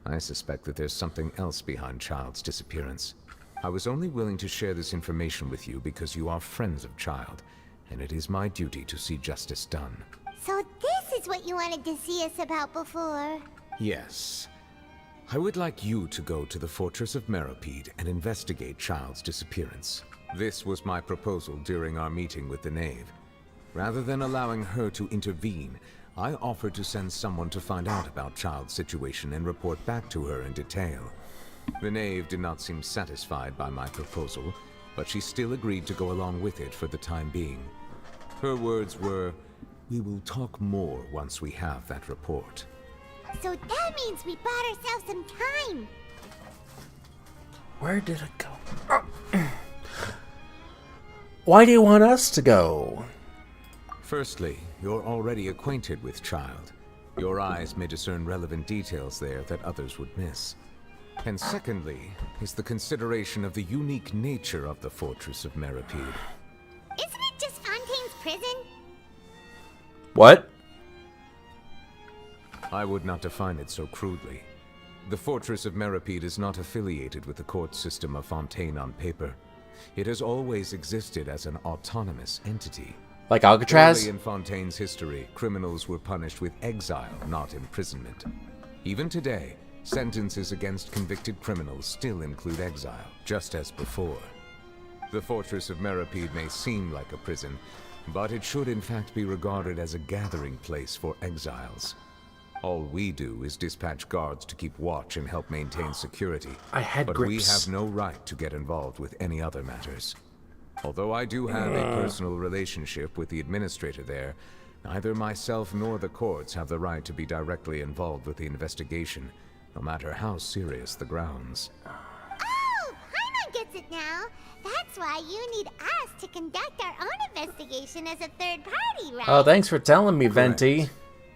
I suspect that there's something else behind Child's disappearance. I was only willing to share this information with you because you are friends of Child, and it is my duty to see justice done. So this is what you wanted to see us about before. Yes. I would like you to go to the Fortress of Meripede and investigate Child's disappearance. This was my proposal during our meeting with the knave. Rather than allowing her to intervene, I offered to send someone to find out about Child's situation and report back to her in detail. The knave did not seem satisfied by my proposal, but she still agreed to go along with it for the time being. Her words were, "We will talk more once we have that report." So that means we bought ourselves some time. Where did it go? Why do you want us to go? Firstly, you're already acquainted with Child. Your eyes may discern relevant details there that others would miss. And secondly, is the consideration of the unique nature of the Fortress of Meripede. Isn't it just Fontaine's prison? What? I would not define it so crudely. The Fortress of Meripede is not affiliated with the court system of Fontaine on paper. It has always existed as an autonomous entity. Like Alcatraz? Early in Fontaine's history, criminals were punished with exile, not imprisonment. Even today, sentences against convicted criminals still include exile, just as before. The Fortress of Meripede may seem like a prison, but it should in fact be regarded as a gathering place for exiles. All we do is dispatch guards to keep watch and help maintain security. But we have no right to get involved with any other matters. Although I do have a personal relationship with the administrator there, neither myself nor the courts have the right to be directly involved with the investigation, no matter how serious the grounds. Oh, Paimon gets it now. That's why you need us to conduct our own investigation as a third party, right? Oh, thanks for telling me, Venti.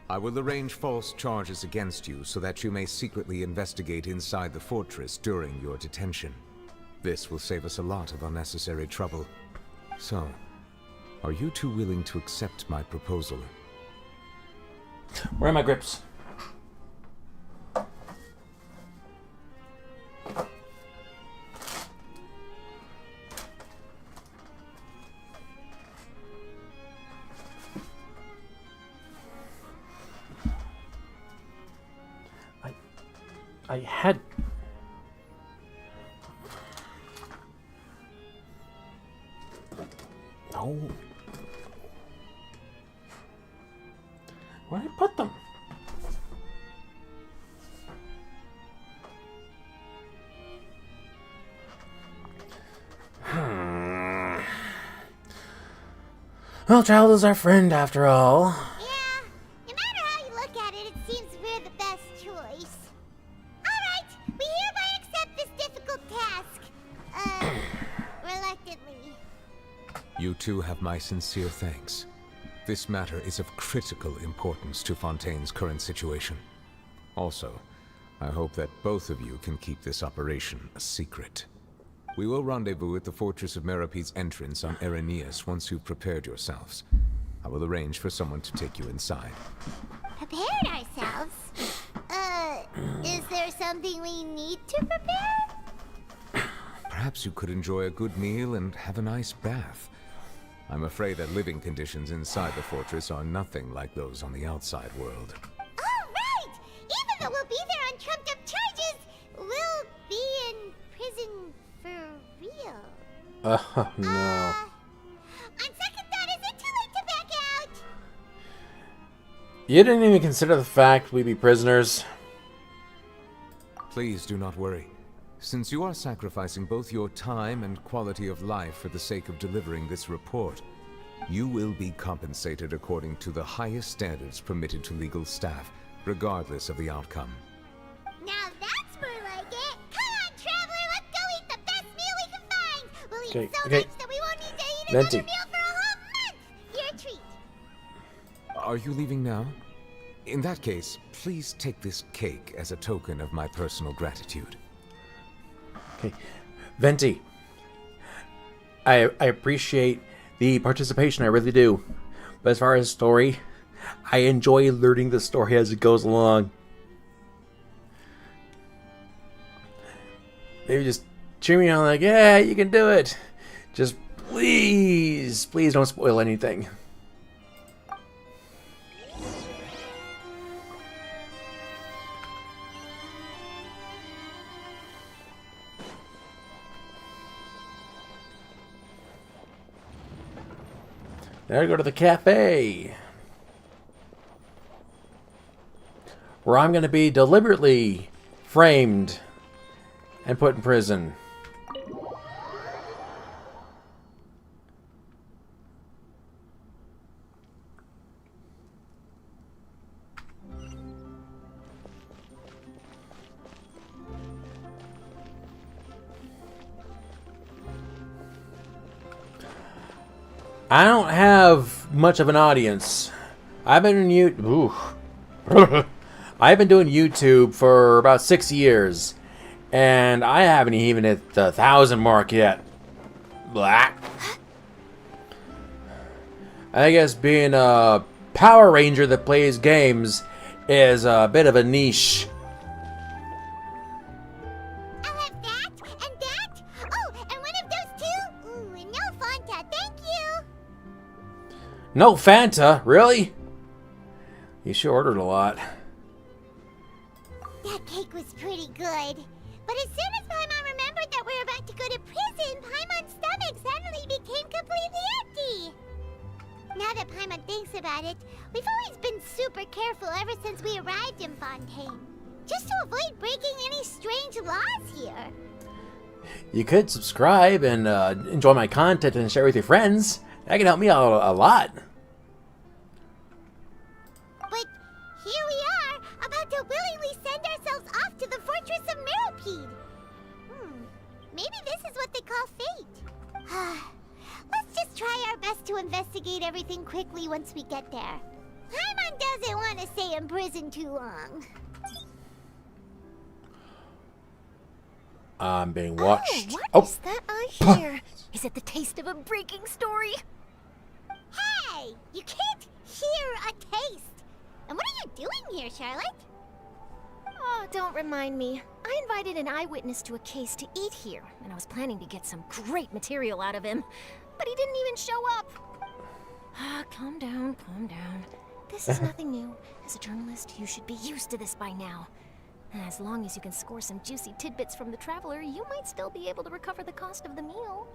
I will arrange false charges against you so that you may secretly investigate inside the fortress during your detention. This will save us a lot of unnecessary trouble. So, are you two willing to accept my proposal? Where are my grips? I had... No. Where did I put them? Well, child is our friend after all. Yeah, no matter how you look at it, it seems we're the best choice. Alright, we hereby accept this difficult task. Reluctantly. You two have my sincere thanks. This matter is of critical importance to Fontaine's current situation. Also, I hope that both of you can keep this operation a secret. We will rendezvous at the Fortress of Meripede's entrance on Erinius once you've prepared yourselves. I will arrange for someone to take you inside. Prepared ourselves? Is there something we need to prepare? Perhaps you could enjoy a good meal and have a nice bath. I'm afraid that living conditions inside the fortress are nothing like those on the outside world. Oh, right! Even though we'll be there on trumped-up charges, we'll be in prison for real. No. On second thought, is it too late to back out? You didn't even consider the fact we'd be prisoners. Please do not worry. Since you are sacrificing both your time and quality of life for the sake of delivering this report, you will be compensated according to the highest standards permitted to legal staff, regardless of the outcome. Now that's more like it. Come on, traveler, let's go eat the best meal we can find. We'll eat so much that we won't need to eat another meal for a whole month. Your treat. Are you leaving now? In that case, please take this cake as a token of my personal gratitude. Okay. Venti, I appreciate the participation, I really do. But as far as story, I enjoy learning the story as it goes along. Maybe just cheer me on like, yeah, you can do it. Just please don't spoil anything. Now I go to the cafe, where I'm going to be deliberately framed and put in prison. I don't have much of an audience. I've been in I've been doing YouTube for about 6 years, and I haven't even hit the 1,000 mark yet. Blah. I guess being a Power Ranger that plays games is a bit of a niche. I'll have that and that. Oh, and one of those two. Ooh, and no Fanta, thank you. No Fanta? Really? You sure ordered a lot. That cake was pretty good. But as soon as Paimon remembered that we were about to go to prison, Paimon's stomach suddenly became completely empty. Now that Paimon thinks about it, we've always been super careful ever since we arrived in Fontaine. Just to avoid breaking any strange laws here. You could subscribe and enjoy my content and share with your friends. That can help me out a lot. But here we are, about to willingly send ourselves off to the Fortress of Meropide. Maybe this is what they call fate. Let's just try our best to investigate everything quickly once we get there. Paimon doesn't want to stay in prison too long. I'm being watched. What is that I hear? Is it the taste of a breaking story? Hey! You can't hear a taste! And what are you doing here, Charlotte? Oh, don't remind me. I invited an eyewitness to a case to eat here, and I was planning to get some great material out of him. But he didn't even show up. Calm down, calm down. This is nothing new. As a journalist, you should be used to this by now. And as long as you can score some juicy tidbits from the traveler, you might still be able to recover the cost of the meal.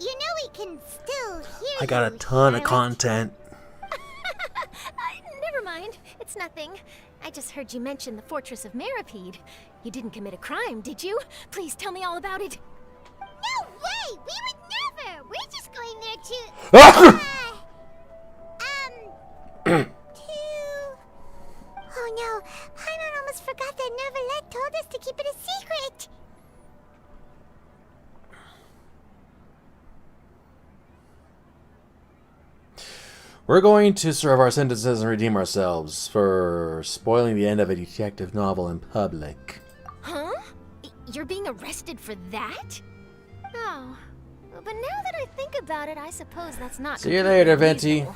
You know we can still hear I got a ton of content. Never mind. It's nothing. I just heard you mention the Fortress of Meropide. You didn't commit a crime, did you? Please tell me all about it. No way! We would never! We're just going there to... Oh no, Paimon almost forgot that Neuvillette told us to keep it a secret! We're going to serve our sentences and redeem ourselves for spoiling the end of a detective novel in public. Huh? You're being arrested for that? Oh. But now that I think about it, I suppose that's not. See you later, Venti.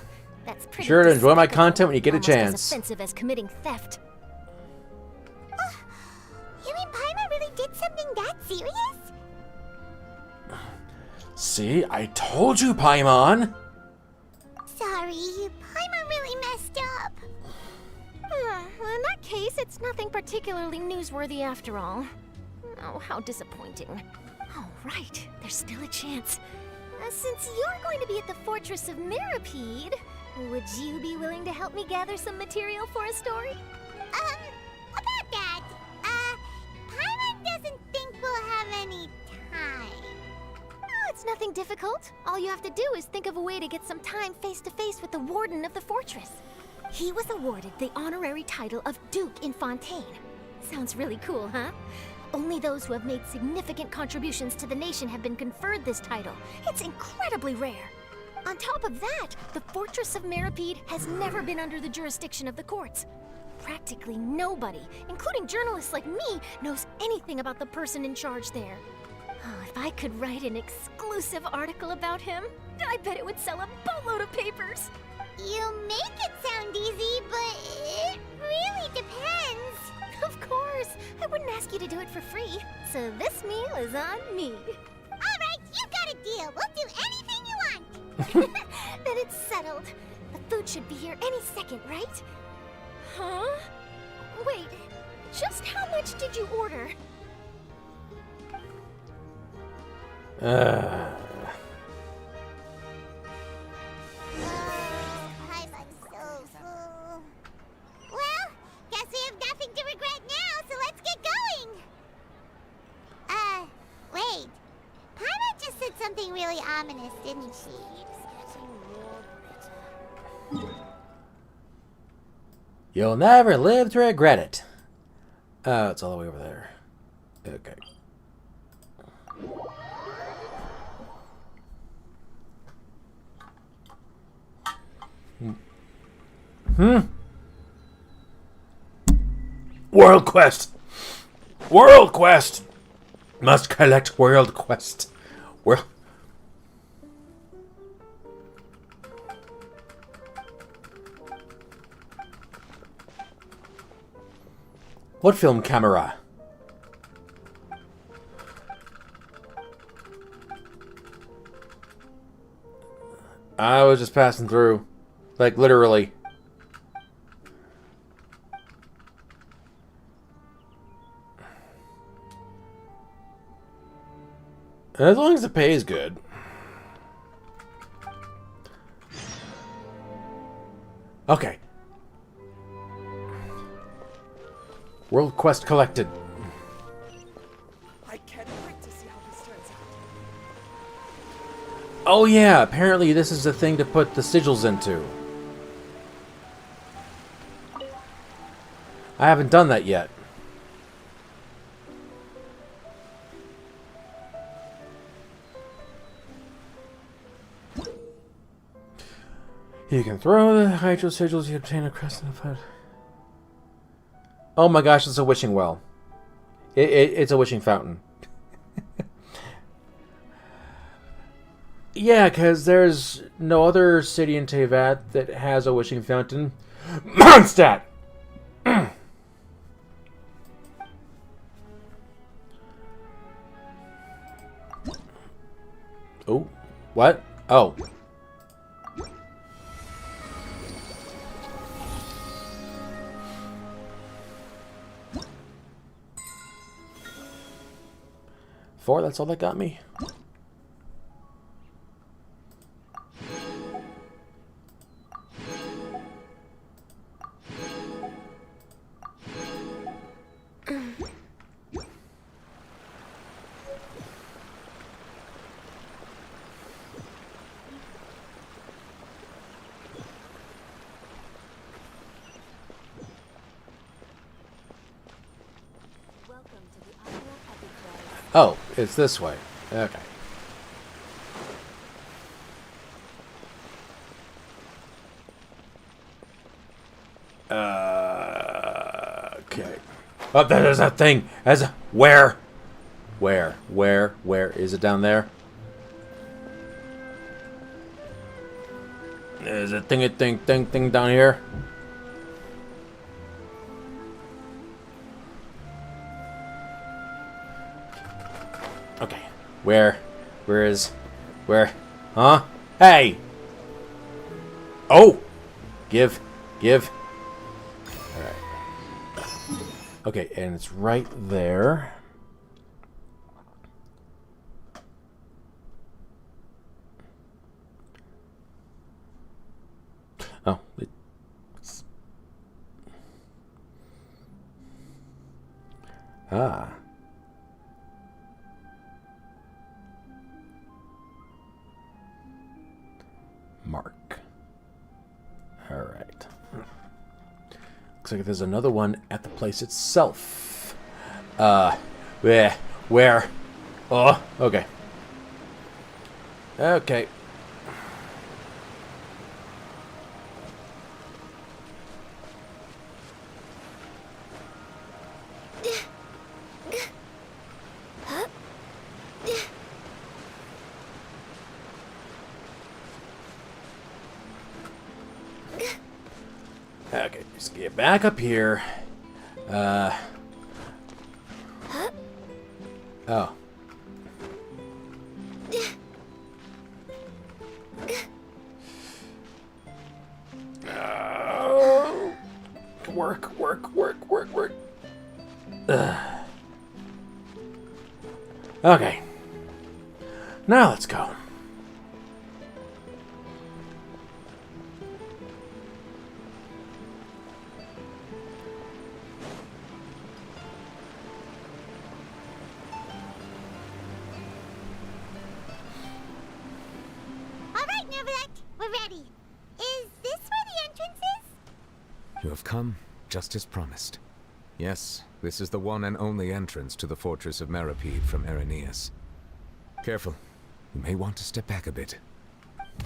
That's Be sure to enjoy my content when you get a almost chance. as offensive as committing theft. You mean Paimon really did something that serious? See, I told you, Paimon. Sorry, Paimon really messed up. Well, in that case, it's nothing particularly newsworthy after all. Oh, how disappointing. Oh, right. There's still a chance. Since you're going to be at the Fortress of Meropide, would you be willing to help me gather some material for a story? About that, Paimon doesn't think we'll have any time. Oh, it's nothing difficult. All you have to do is think of a way to get some time face-to-face with the warden of the fortress. He was awarded the honorary title of Duke in Fontaine. Sounds really cool, huh? Only those who have made significant contributions to the nation have been conferred this title. It's incredibly rare. On top of that, the Fortress of Meropide has never been under the jurisdiction of the courts. Practically nobody, including journalists like me, knows anything about the person in charge there. Oh, if I could write an exclusive article about him, I bet it would sell a boatload of papers. You make it sound easy, but it really depends. Of course, I wouldn't ask you to do it for free. So this meal is on me. All right, you got a deal. We'll do anything you want. Then it's settled. The food should be here any second, right? Huh? Wait, just how much did you order? Paimon's so full. Well, guess we have nothing to regret now, so let's get going. Wait. Paimon just said something really ominous, didn't she? You'll never live to regret it. Oh, it's all the way over there. Okay. World Quest! World Quest! Must collect World Quest. World... What film camera? I was just passing through. Like, literally. As long as the pay is good. Okay. World quest collected. I can't wait to see how this turns out. Oh yeah, apparently this is the thing to put the sigils into. I haven't done that yet. You can throw the hydro sigils you obtain a crest in the foot. Oh my gosh, it's a wishing well. It's a wishing fountain. Yeah, because there's no other city in Teyvat that has a wishing fountain. Mondstadt! Oh, what? Oh. Four, that's all that got me. Oh, it's this way. Okay. Okay. Oh, there's that thing. Where is it down there? There's a thing down here. Okay. Where? Huh? Hey! Oh! Give. Alright. Okay, and it's right there. Oh. Ah. Mark. Alright. Looks like there's another one at the place itself. Where? Oh, okay. Okay. Okay, just get back up here. Oh. Work. Okay. Now let's go. You have come, just as promised. Yes, this is the one and only entrance to the fortress of Meripede from Irenaeus. Careful. You may want to step back a bit.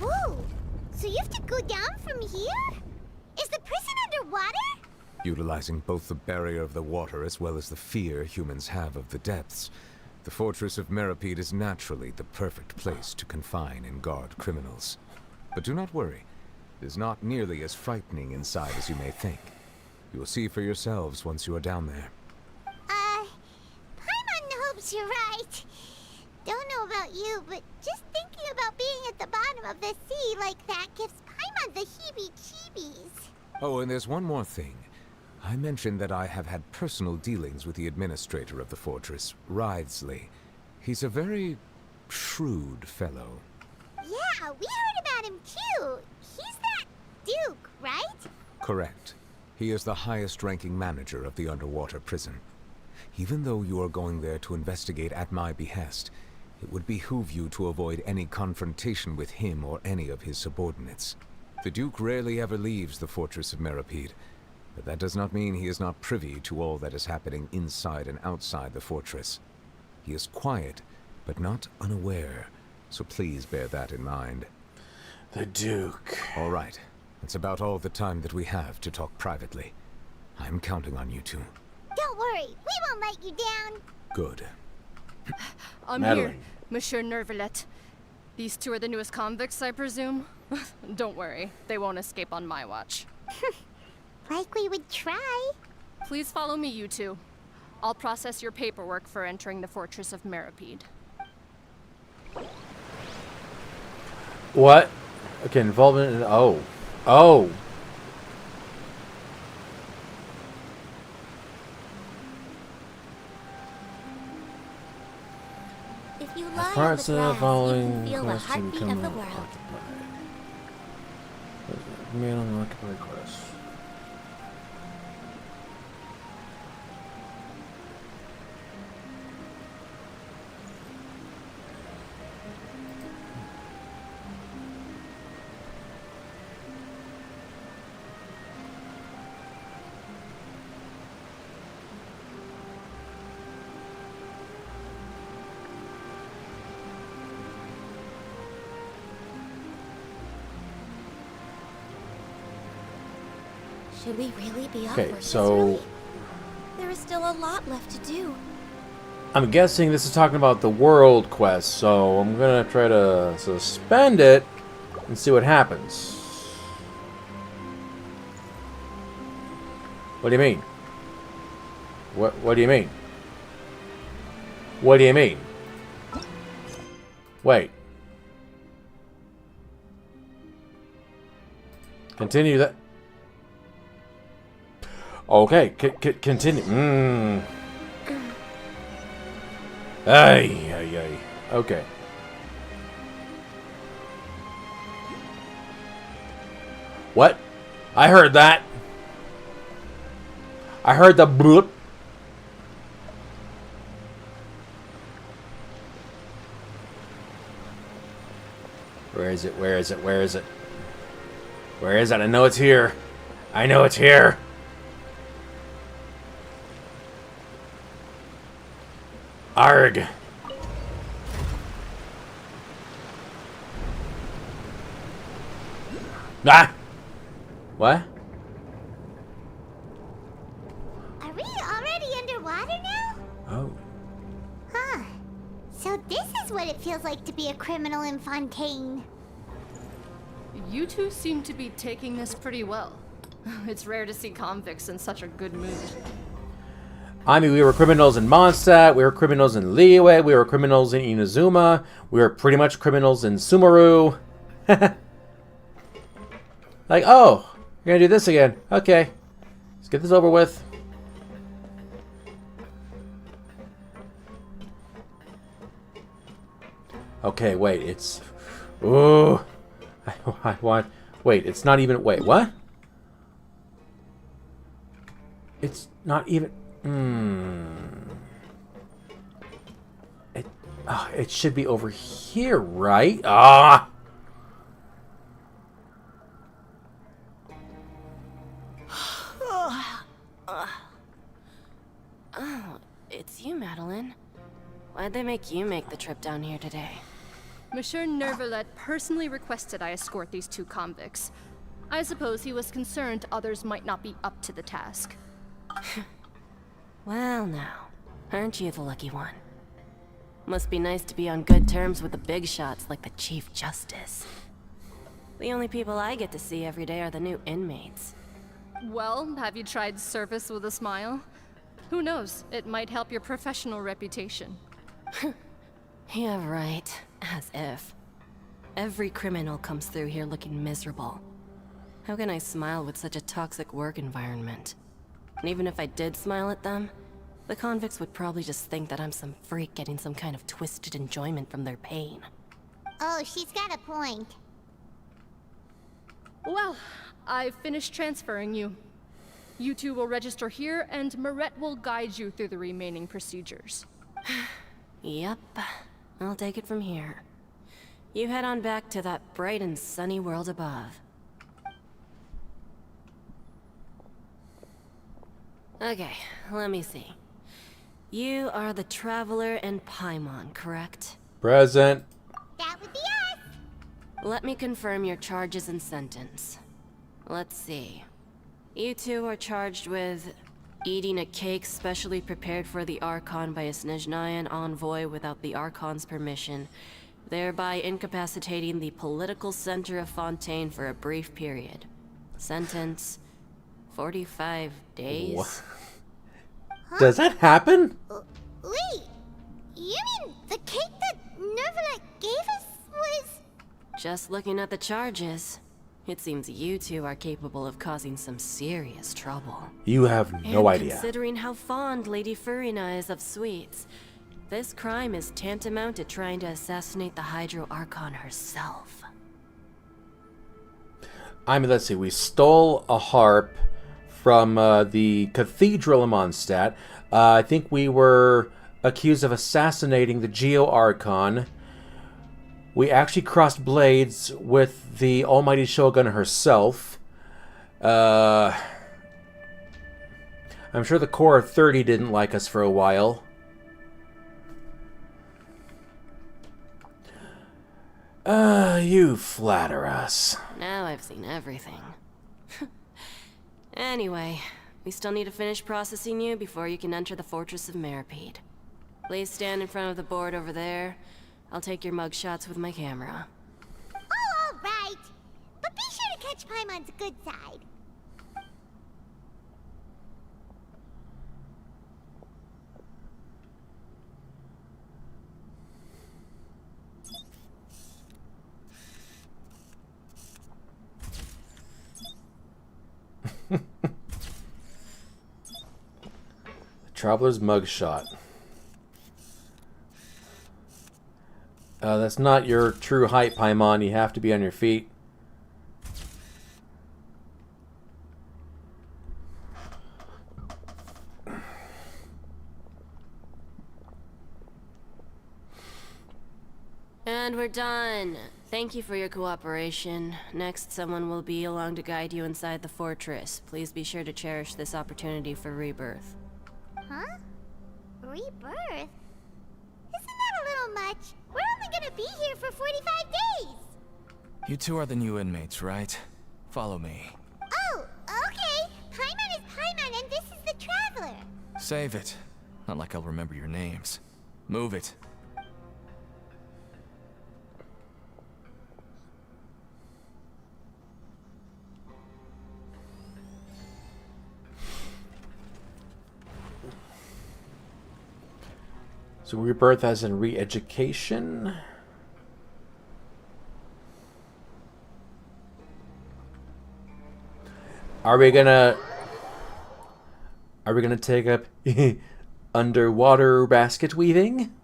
Whoa! So you have to go down from here? Is the prison underwater? Utilizing both the barrier of the water as well as the fear humans have of the depths, the fortress of Meripede is naturally the perfect place to confine and guard criminals. But do not worry. It is not nearly as frightening inside as you may think. You will see for yourselves once you are down there. guess you're right. Don't know about you, but just thinking about being at the bottom of the sea like that gives Paimon the heebie-jeebies. Oh, and there's one more thing. I mentioned that I have had personal dealings with the administrator of the fortress, Wriothesley. He's a very shrewd fellow. Yeah, we heard about him too. He's that Duke, right? Correct. He is the highest-ranking manager of the underwater prison. Even though you are going there to investigate at my behest, it would behoove you to avoid any confrontation with him or any of his subordinates. The Duke rarely ever leaves the fortress of Meripede, but that does not mean he is not privy to all that is happening inside and outside the fortress. He is quiet, but not unaware, so please bear that in mind. The Duke. All right. That's about all the time that we have to talk privately. I'm counting on you two. Don't worry, we won't let you down. Good. I'm Madeline. here, Monsieur Nervalet. These two are the newest convicts, I presume? Don't worry, they won't escape on my watch. Like we would try. Please follow me, you two. I'll process your paperwork for entering the Fortress of Meripede. What? Okay, involvement in... Oh. Oh. If you lie on the Parts of the grass, you following can feel the quests heartbeat become of the world. occupied. Man on occupied quest. Should we really be up Okay, for this so early? There is still a lot left to do. I'm guessing this is talking about the world quest, so I'm gonna try to suspend it and see what happens. What do you mean? What do you mean? What do you mean? Wait. Continue that. Okay, continue. Ay, ay, ay. Okay. What? I heard that. I heard the bloop. Where is it? Where is it? Where is it? Where is it? I know it's here. I know it's here. Arg. Ah! What? Are we already underwater now? Oh. Huh. So this is what it feels like to be a criminal in Fontaine. You two seem to be taking this pretty well. It's rare to see convicts in such a good mood. I mean, we were criminals in Mondstadt, we were criminals in Liyue, we were criminals in Inazuma, we were pretty much criminals in Sumeru. Like, oh, you're gonna do this again. Okay. Let's get this over with. Okay, wait, it's... Ooh. I want... Wait, it's not even... Wait, what? It's not even... It should be over here, right? Ah! Oh, it's you, Madeline. Why'd they make you make the trip down here today? Monsieur Nervalet personally requested I escort these two convicts. I suppose he was concerned others might not be up to the task. Well now, aren't you the lucky one? Must be nice to be on good terms with the big shots like the Chief Justice. The only people I get to see every day are the new inmates. Well, have you tried service with a smile? Who knows, it might help your professional reputation. Yeah, right. As if. Every criminal comes through here looking miserable. How can I smile with such a toxic work environment? And even if I did smile at them, the convicts would probably just think that I'm some freak getting some kind of twisted enjoyment from their pain. Oh, she's got a point. Well, I've finished transferring you. You two will register here, and Marette will guide you through the remaining procedures. Yep. I'll take it from here. You head on back to that bright and sunny world above. Okay, let me see. You are the Traveler and Paimon, correct? Present. That would be us. Let me confirm your charges and sentence. Let's see. You two are charged with eating a cake specially prepared for the Archon by a Snezhnayan envoy without the Archon's permission, thereby incapacitating the political center of Fontaine for a brief period. Sentence: 45 days? What? Does that happen? Wait, you mean the cake that Nervalet gave us was... Just looking at the charges, it seems you two are capable of causing some serious trouble. You have no And idea. Considering how fond Lady Furina is of sweets, this crime is tantamount to trying to assassinate the Hydro Archon herself. I mean, let's see. We stole a harp from the cathedral in Mondstadt. I think we were accused of assassinating the Geo Archon. We actually crossed blades with the almighty Shogun herself. I'm sure the Core of 30 didn't like us for a while. You flatter us. Now I've seen everything. Anyway, we still need to finish processing you before you can enter the Fortress of Meripede. Please stand in front of the board over there. I'll take your mug shots with my camera. Oh, all right. But be sure to catch Paimon's good side. Traveler's mugshot. That's not your true height, Paimon. You have to be on your feet. And we're done. Thank you for your cooperation. Next, someone will be along to guide you inside the fortress. Please be sure to cherish this opportunity for rebirth. Huh? Rebirth? Isn't that a little much? We're only gonna be here for 45 days! You two are the new inmates, right? Follow me. Oh, okay. Paimon is Paimon and this is the Traveler. Save it. Not like I'll remember your names. Move it. So rebirth as in re-education. Are we gonna take up underwater basket weaving?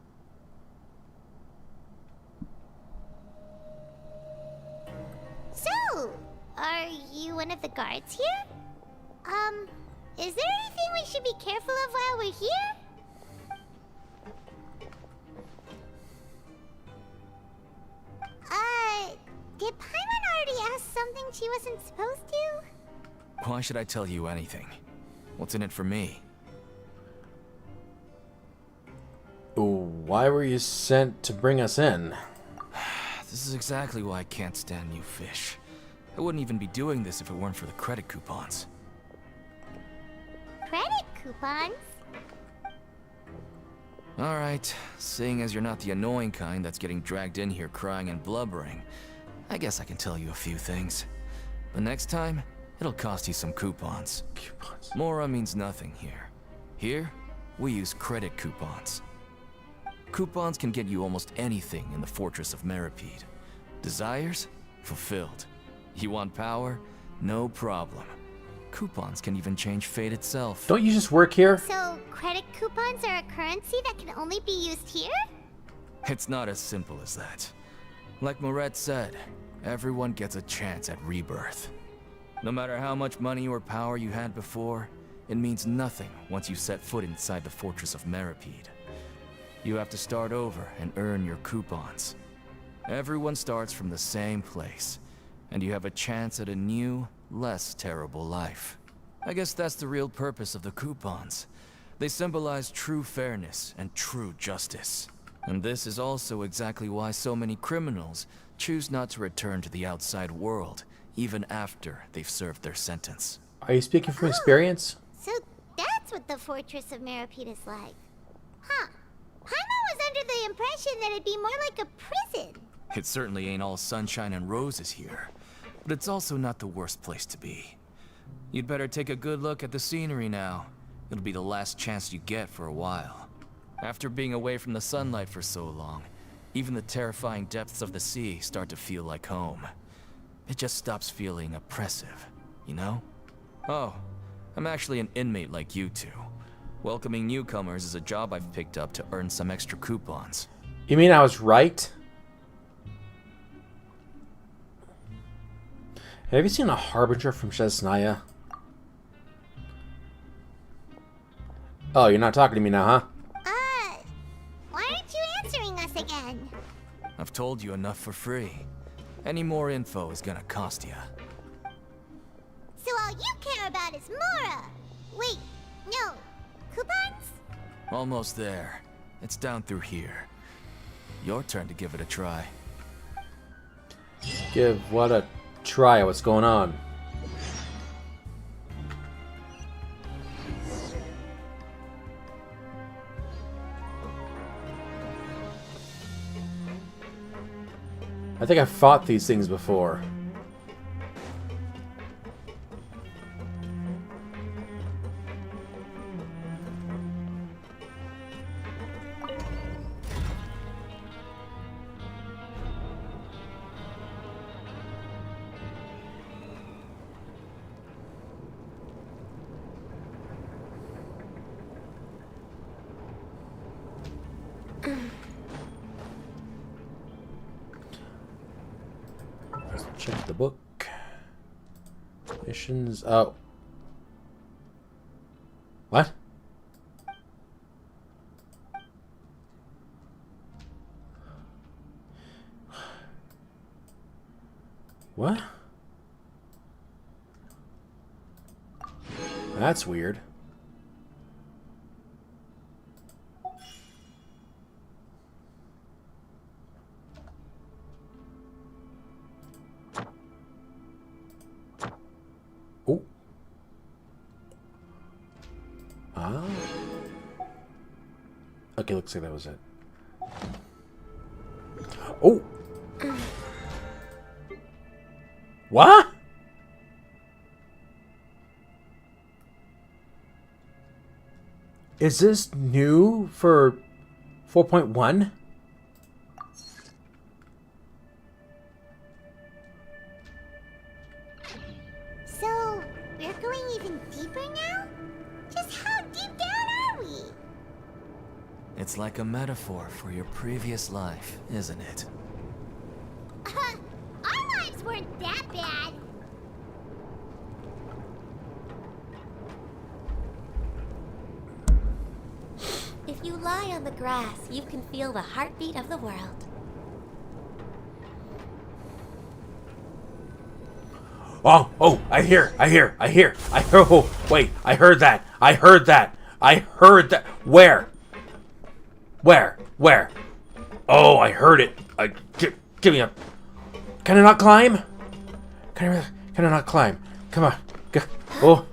So, are you one of the guards here? Is there anything we should be careful of while we're here? Did Paimon already ask something she wasn't supposed to? Why should I tell you anything? What's in it for me? Why were you sent to bring us in? This is exactly why I can't stand you fish. I wouldn't even be doing this if it weren't for the credit coupons. Credit coupons? Alright, seeing as you're not the annoying kind that's getting dragged in here crying and blubbering, I guess I can tell you a few things. But next time, it'll cost you some coupons. Mora means nothing here. Here, we use credit coupons. Coupons can get you almost anything in the Fortress of Meripede. Desires? Fulfilled. You want power? No problem. Coupons can even change fate itself. Don't you just work here? So, credit coupons are a currency that can only be used here? It's not as simple as that. Like Moret said, everyone gets a chance at rebirth. No matter how much money or power you had before, it means nothing once you set foot inside the Fortress of Meripede. You have to start over and earn your coupons. Everyone starts from the same place, and you have a chance at a new, less terrible life. I guess that's the real purpose of the coupons. They symbolize true fairness and true justice. And this is also exactly why so many criminals choose not to return to the outside world, even after they've served their sentence. Are you speaking from experience? So that's what the Fortress of Meripede is like. Huh. Paimon was under the impression that it'd be more like a prison. It certainly ain't all sunshine and roses here, but it's also not the worst place to be. You'd better take a good look at the scenery now. It'll be the last chance you get for a while. After being away from the sunlight for so long, even the terrifying depths of the sea start to feel like home. It just stops feeling oppressive, you know? Oh, I'm actually an inmate like you two. Welcoming newcomers is a job I've picked up to earn some extra coupons. You mean I was right? Have you seen a Harbinger from Chesnaya? Oh, you're not talking to me now, huh? Why aren't you answering us again? I've told you enough for free. Any more info is gonna cost you. So all you care about is Mora. Wait, no. Coupons? Almost there. It's down through here. Your turn to give it a try. Give what a try. What's going on? I think I've fought these things before. Check the book. Missions. Oh. What? What? That's weird. Oh. Ah. Okay, looks like that was it. Oh. What? Is this new for 4.1? So, we're going even deeper now? Just how deep down are we? It's like a metaphor for your previous life, isn't it? Our lives weren't that bad. If you lie on the grass, you can feel the heartbeat of the world. Oh, I hear. Oh, wait, I heard that. Where? Oh, I heard it. Give me a... Can I not climb? Can I not climb? Come on. Oh.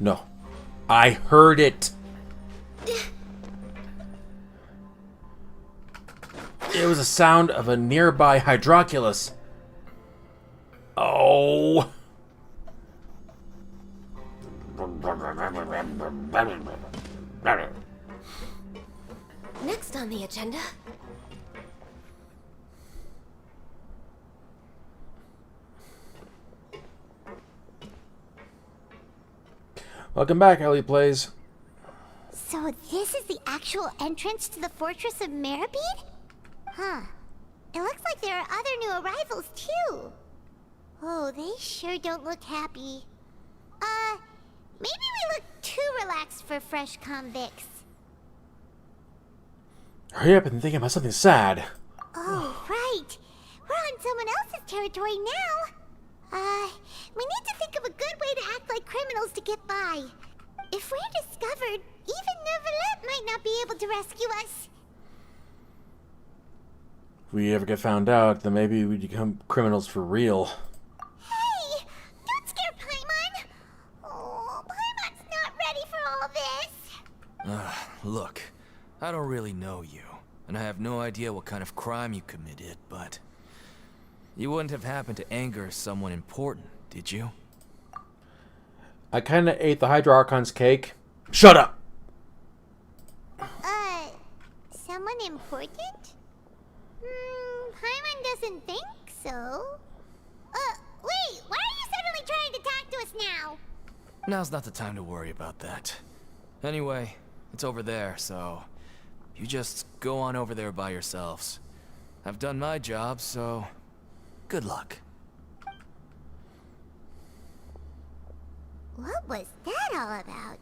No. I heard it. It was the sound of a nearby hydroculus. Oh. Next on the agenda. Welcome back, Ellie Plays. So this is the actual entrance to the Fortress of Meribede? Huh. It looks like there are other new arrivals, too. Oh, they sure don't look happy. Maybe we look too relaxed for fresh convicts. Hurry up and think about something sad. Oh, right. We're on someone else's territory now. We need to think of a good way to act like criminals to get by. If we're discovered, even Neuvillette might not be able to rescue us. If we ever get found out, then maybe we become criminals for real. Hey! Don't scare Paimon! Oh, Paimon's not ready for all this. Look, I don't really know you, and I have no idea what kind of crime you committed, but you wouldn't have happened to anger someone important, did you? I kinda ate the Hydra Archon's cake. Shut up! Someone important? Paimon doesn't think so. Wait, why are you suddenly trying to talk to us now? Now's not the time to worry about that. Anyway, it's over there, so you just go on over there by yourselves. I've done my job, so good luck. What was that all about?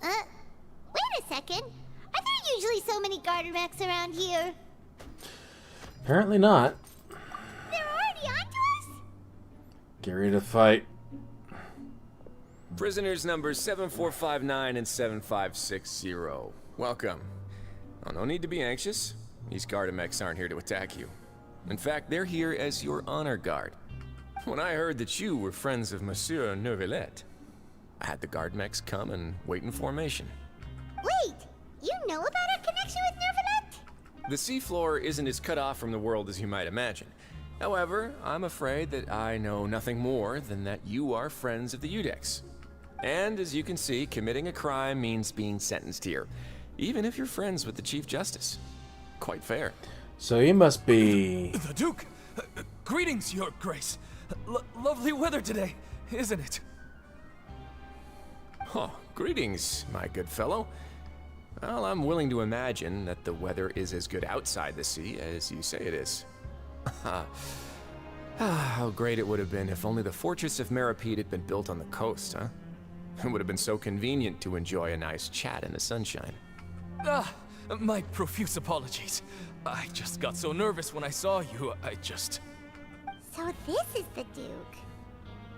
Wait a second. Are there usually so many garter mechs around here? Apparently not. They're already onto us? Get ready to fight. Prisoners numbers 7459 and 7560. Welcome. Oh, no need to be anxious. These Gardamex aren't here to attack you. In fact, they're here as your honor guard. When I heard that you were friends of Monsieur Neuvillette, I had the Gardamex come and wait in formation. Wait, you know about our connection with Neuvillette? The seafloor isn't as cut off from the world as you might imagine. However, I'm afraid that I know nothing more than that you are friends of the Udex. And as you can see, committing a crime means being sentenced here, even if you're friends with the Chief Justice. Quite fair. So he must be... The Duke! Greetings, Your Grace. Lovely weather today, isn't it? Oh, greetings, my good fellow. Well, I'm willing to imagine that the weather is as good outside the sea as you say it is. How great it would have been if only the Fortress of Meribede had been built on the coast, huh? It would have been so convenient to enjoy a nice chat in the sunshine. My profuse apologies. I just got so nervous when I saw you, So this is the Duke.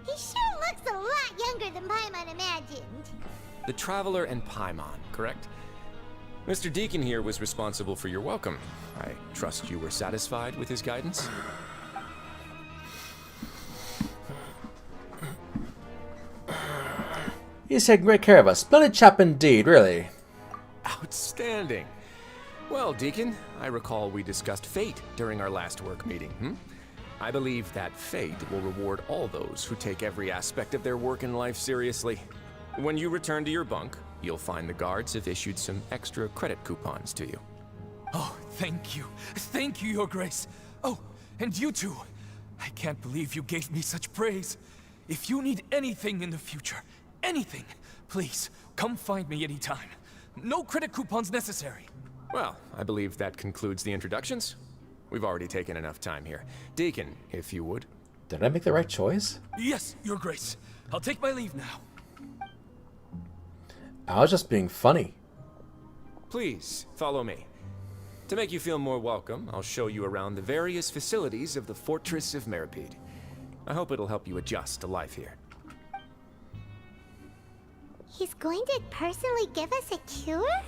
He sure looks a lot younger than Paimon imagined. The Traveler and Paimon, correct? Mr. Deacon here was responsible for your welcome. I trust you were satisfied with his guidance? He's taking great care of us. Splendid chap indeed, really. Outstanding. Well, Deacon, I recall we discussed fate during our last work meeting, I believe that fate will reward all those who take every aspect of their work in life seriously. When you return to your bunk, you'll find the guards have issued some extra credit coupons to you. Oh, thank you. Thank you, Your Grace. Oh, and you too. I can't believe you gave me such praise. If you need anything in the future, anything, please, come find me anytime. No credit coupons necessary. Well, I believe that concludes the introductions. We've already taken enough time here. Deacon, if you would. Did I make the right choice? Yes, Your Grace. I'll take my leave now. I was just being funny. Please, follow me. To make you feel more welcome, I'll show you around the various facilities of the Fortress of Meribede. I hope it'll help you adjust to life here. He's going to personally give us a cure?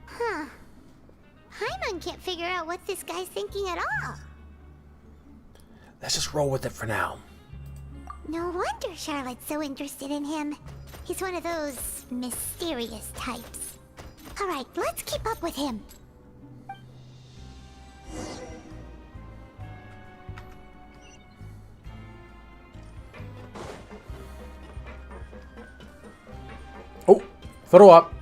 Huh. Paimon can't figure out what this guy's thinking at all. Let's just roll with it for now. No wonder Charlotte's so interested in him. He's one of those mysterious types. Alright, let's keep up with him. Oh, Throw up.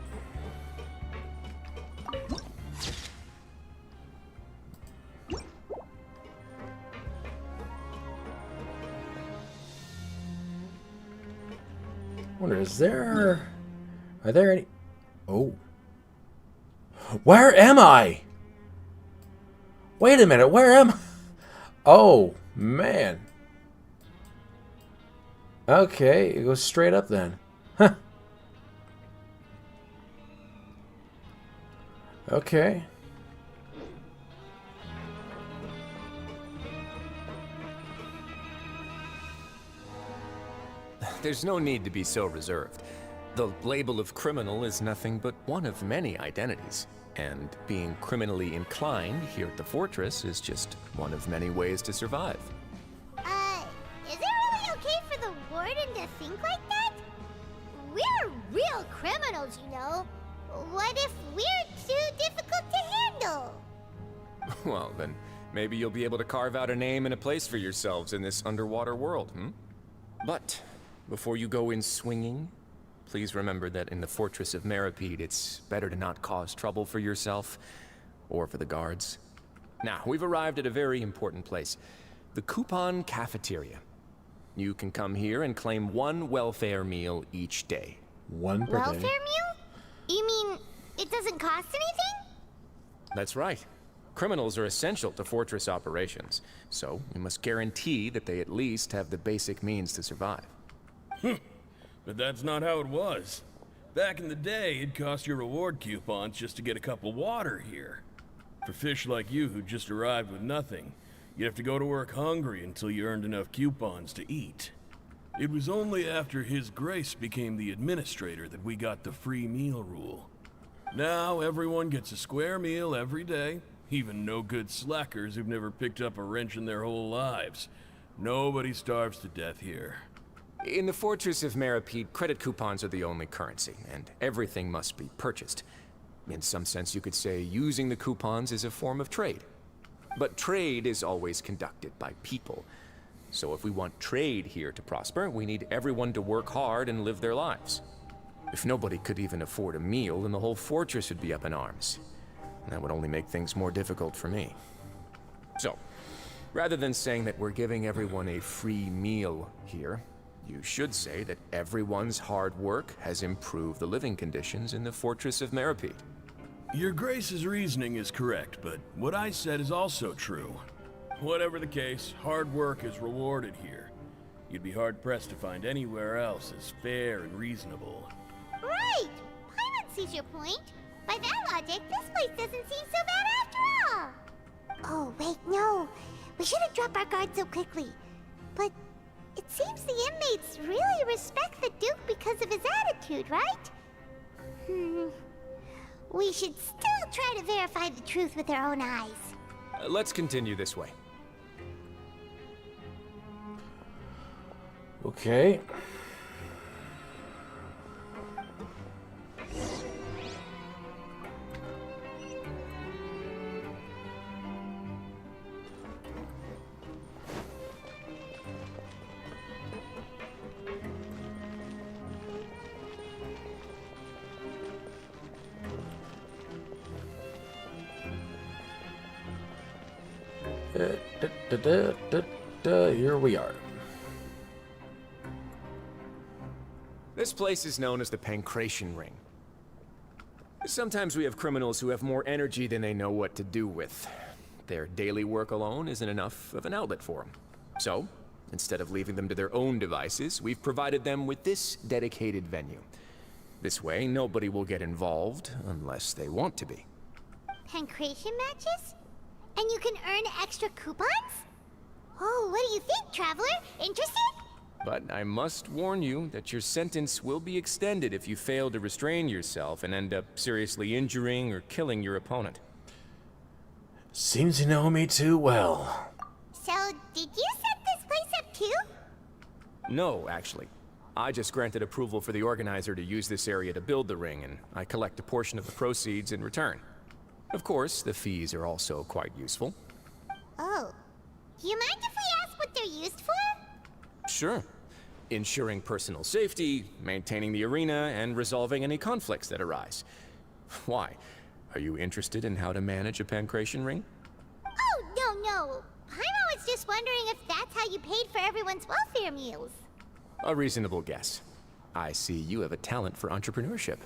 Wonder, are there any? Oh. Where am I? Wait a minute, where am I? Oh, man. Okay, it goes straight up then. Huh. Okay. There's no need to be so reserved. The label of criminal is nothing but one of many identities. And being criminally inclined here at the fortress is just one of many ways to survive. Is it really okay for the warden to think like that? We're real criminals, you know. What if we're too difficult to handle? Well, then maybe you'll be able to carve out a name and a place for yourselves in this underwater world, But before you go in swinging, please remember that in the Fortress of Meripede, it's better to not cause trouble for yourself or for the guards. Now, we've arrived at a very important place, the Coupon Cafeteria. You can come here and claim one welfare meal each day. One per Welfare day. meal? You mean it doesn't cost anything? That's right. Criminals are essential to Fortress operations, so we must guarantee that they at least have the basic means to survive. But that's not how it was. Back in the day, it cost your reward coupons just to get a cup of water here. For fish like you who just arrived with nothing, you'd have to go to work hungry until you earned enough coupons to eat. It was only after His Grace became the administrator that we got the free meal rule. Now everyone gets a square meal every day, even no-good slackers who've never picked up a wrench in their whole lives. Nobody starves to death here. In the Fortress of Meripede, credit coupons are the only currency, and everything must be purchased. In some sense, you could say using the coupons is a form of trade. But trade is always conducted by people. So if we want trade here to prosper, we need everyone to work hard and live their lives. If nobody could even afford a meal, then the whole fortress would be up in arms. That would only make things more difficult for me. So, rather than saying that we're giving everyone a free meal here, you should say that everyone's hard work has improved the living conditions in the Fortress of Meripede. Your Grace's reasoning is correct, but what I said is also true. Whatever the case, hard work is rewarded here. You'd be hard-pressed to find anywhere else as fair and reasonable. Right! Paimon sees your point. By that logic, this place doesn't seem so bad after all. Oh, wait, no. We shouldn't drop our guard so quickly. But it seems the inmates really respect the Duke because of his attitude, right? We should still try to verify the truth with our own eyes. Let's continue this way. Okay. Here we are. This place is known as the Pancration Ring. Sometimes we have criminals who have more energy than they know what to do with. Their daily work alone isn't enough of an outlet for them. So, instead of leaving them to their own devices, we've provided them with this dedicated venue. This way, nobody will get involved unless they want to be. Pancration matches? And you can earn extra coupons? Oh, what do you think, Traveler? Interested? But I must warn you that your sentence will be extended if you fail to restrain yourself and end up seriously injuring or killing your opponent. Seems you know me too well. So, did you set this place up too? No, actually. I just granted approval for the organizer to use this area to build the ring, and I collect a portion of the proceeds in return. Of course, the fees are also quite useful. Oh. Do you mind if we ask what they're used for? Sure. ensuring personal safety, maintaining the arena, and resolving any conflicts that arise. Why? Are you interested in how to manage a pancration ring? Oh, no. Paimon was just wondering if that's how you paid for everyone's welfare meals. A reasonable guess. I see you have a talent for entrepreneurship.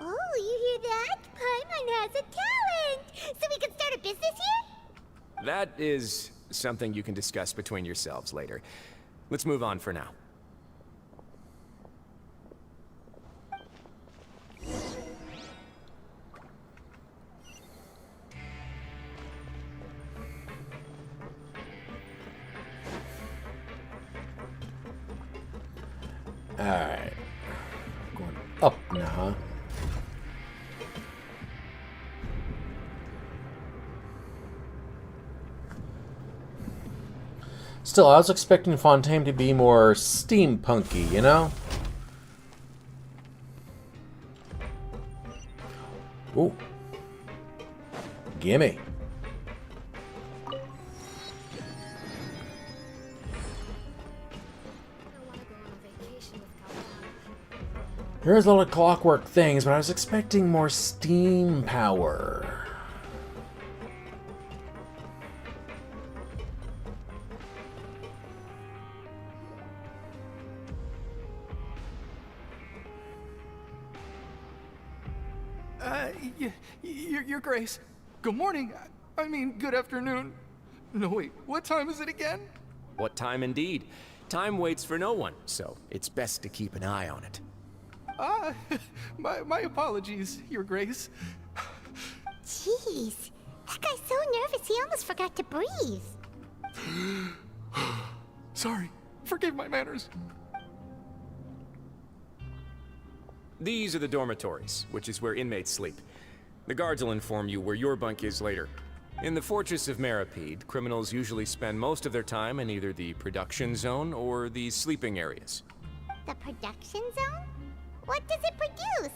Oh, you hear that? Paimon has a talent! So we can start a business here? That is something you can discuss between yourselves later. Let's move on for now. Alright. Going up now. Still, I was expecting Fontaine to be more steampunky, you know? Ooh. Gimme. There's a lot of clockwork things, but I was expecting more steam power. Your Grace. Good morning. I mean, good afternoon. No, wait, what time is it again? What time indeed? Time waits for no one, so it's best to keep an eye on it. My apologies, Your Grace. Jeez, that guy's so nervous he almost forgot to breathe. Sorry, forgive my manners. These are the dormitories, which is where inmates sleep. The guards will inform you where your bunk is later. In the Fortress of Meripede, criminals usually spend most of their time in either the production zone or the sleeping areas. The production zone? What does it produce?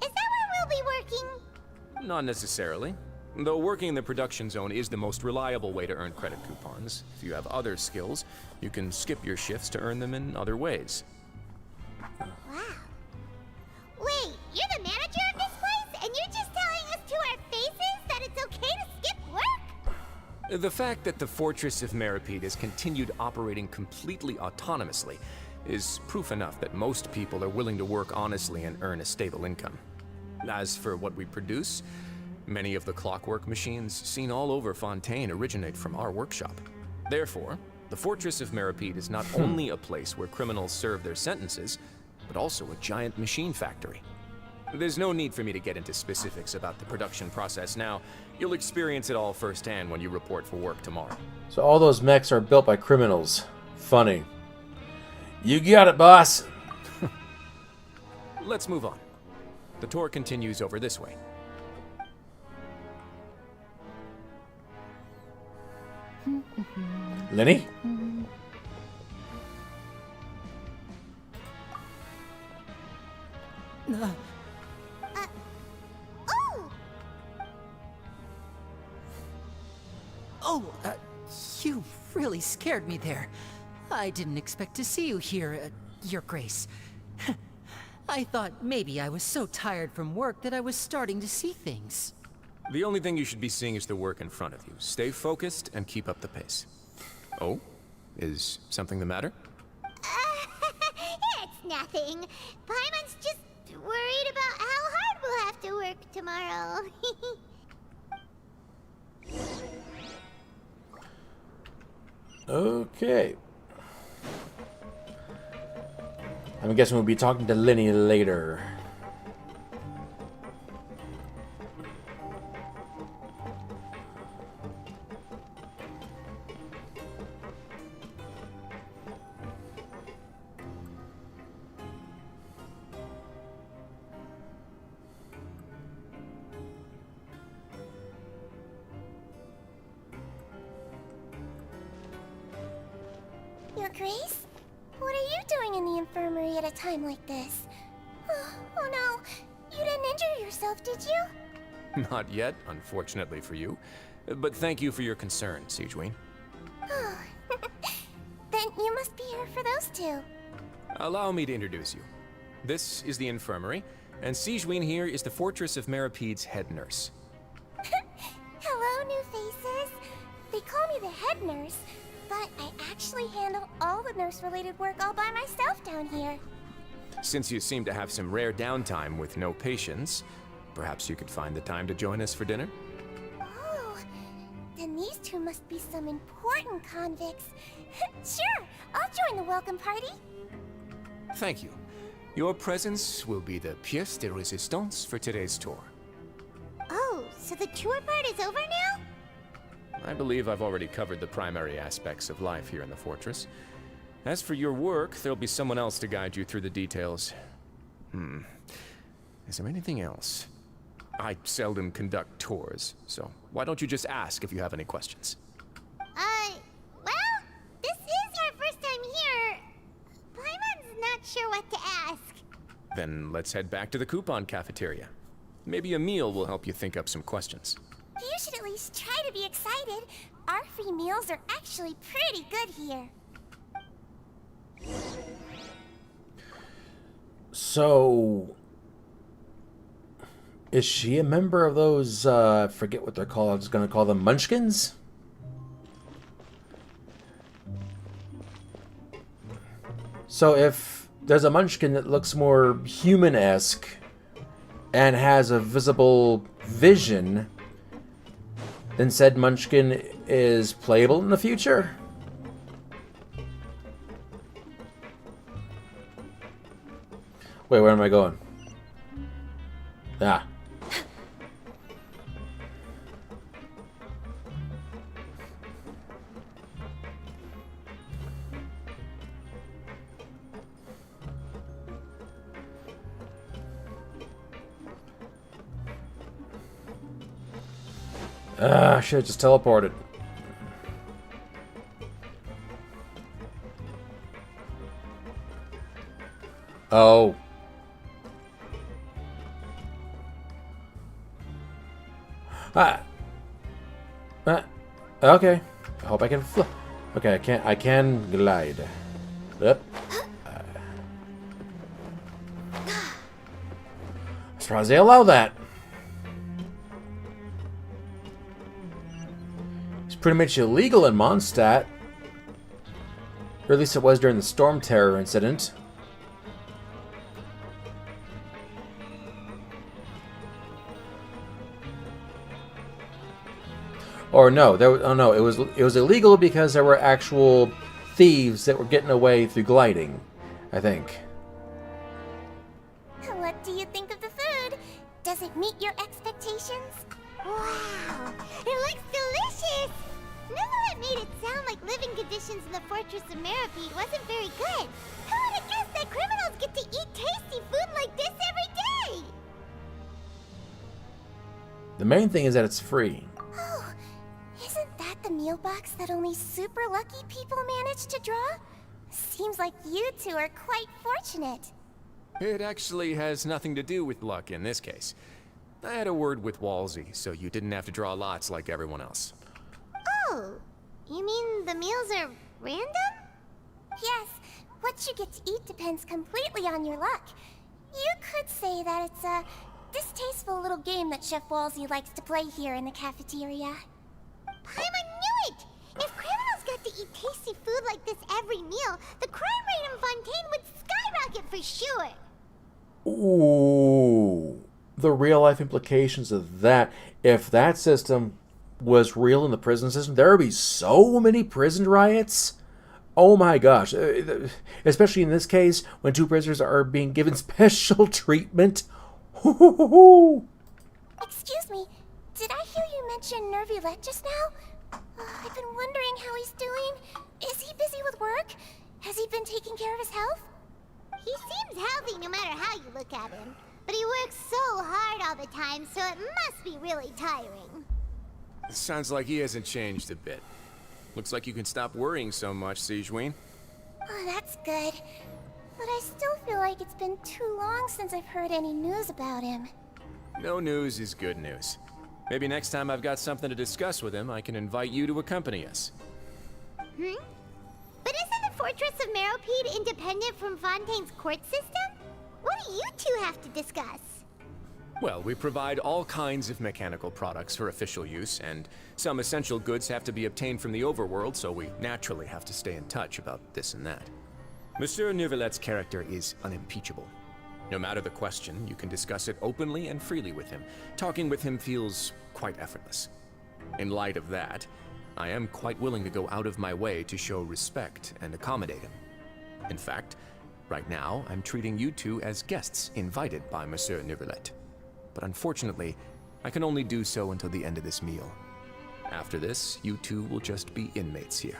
Is that where we'll be working? Not necessarily. Though working in the production zone is the most reliable way to earn credit coupons. If you have other skills, you can skip your shifts to earn them in other ways. Wow. Wait, you're the manager of this place? And you're just telling us to our faces that it's okay to skip work? The fact that the Fortress of Meripede has continued operating completely autonomously is proof enough that most people are willing to work honestly and earn a stable income. As for what we produce, many of the clockwork machines seen all over Fontaine originate from our workshop. Therefore, the Fortress of Meripede is not only a place where criminals serve their sentences, but also a giant machine factory. There's no need for me to get into specifics about the production process now. You'll experience it all firsthand when you report for work tomorrow. So all those mechs are built by criminals. Funny. You got it, boss. Let's move on. The tour continues over this way. Lenny? You really scared me there. I didn't expect to see you here, Your Grace. I thought maybe I was so tired from work that I was starting to see things. The only thing you should be seeing is the work in front of you. Stay focused and keep up the pace. Oh? Is something the matter? It's nothing. Paimon's just worried about how hard we'll have to work tomorrow. Okay. I'm guessing we'll be talking to Lenny later. Your Grace? What are you doing in the infirmary at a time like this? Oh no, you didn't injure yourself, did you? Not yet, unfortunately for you. But thank you for your concern, Siegeween. Then you must be here for those two. Allow me to introduce you. This is the infirmary, and Sigewinne here is the Fortress of Merapede's head nurse. Hello, new faces. They call me the head nurse, but I actually handle all the nurse-related work all by myself down here. Since you seem to have some rare downtime with no patients, perhaps you could find the time to join us for dinner? Oh, then these two must be some important convicts. Sure, I'll join the welcome party. Thank you. Your presence will be the pièce de résistance for today's tour. Oh, so the tour part is over now? I believe I've already covered the primary aspects of life here in the fortress. As for your work, there'll be someone else to guide you through the details. Is there anything else? I seldom conduct tours, so why don't you just ask if you have any questions? Well, this is our first time here. Paimon's not sure what to ask. Then let's head back to the coupon cafeteria. Maybe a meal will help you think up some questions. You should at least try to be excited. Our free meals are actually pretty good here. So, is she a member of those, I forget what they're called, I was going to call them Munchkins? So if there's a Munchkin that looks more human-esque and has a visible vision, then said Munchkin is playable in the future? Wait, where am I going? Ah. I should have just teleported. Oh. Okay. I hope I can fly. Okay, I can glide. Yep. I'm surprised they allow that. It's pretty much illegal in Mondstadt. Or at least it was during the Storm Terror incident. Or no, it was illegal because there were actual thieves that were getting away through gliding, I think. What do you think of the food? Does it meet your expectations? Wow, it looks delicious! Neverlet made it sound like living conditions in the Fortress of Meripede wasn't very good. Who would have guessed that criminals get to eat tasty food like this every day? The main thing is that it's free. Oh, isn't that the meal box that only super lucky people manage to draw? Seems like you two are quite fortunate. It actually has nothing to do with luck in this case. I had a word with Walsey, so you didn't have to draw lots like everyone else. Oh, you mean the meals are random? Yes, what you get to eat depends completely on your luck. You could say that it's a distasteful little game that Chef Walsey likes to play here in the cafeteria. Paimon knew it! If criminals got to eat tasty food like this every meal, the crime rate in Fontaine would skyrocket for sure! Ooh, the real life implications of that. If that system was real in the prison system, there would be so many prison riots. Oh my gosh. Especially in this case, when two prisoners are being given special treatment. Excuse me, did I hear you mention Nervulette just now? I've been wondering how he's doing. Is he busy with work? Has he been taking care of his health? He seems healthy no matter how you look at him. But he works so hard all the time, so it must be really tiring. Sounds like he hasn't changed a bit. Looks like you can stop worrying so much, Sigewinne. Oh, that's good. But I still feel like it's been too long since I've heard any news about him. No news is good news. Maybe next time I've got something to discuss with him, I can invite you to accompany us. But isn't the Fortress of Meropide independent from Fontaine's court system? What do you two have to discuss? Well, we provide all kinds of mechanical products for official use, and some essential goods have to be obtained from the overworld, so we naturally have to stay in touch about this and that. Monsieur Neuvillett's character is unimpeachable. No matter the question, you can discuss it openly and freely with him. Talking with him feels quite effortless. In light of that, I am quite willing to go out of my way to show respect and accommodate him. In fact, right now, I'm treating you two as guests invited by Monsieur Neuvillette. But unfortunately, I can only do so until the end of this meal. After this, you two will just be inmates here.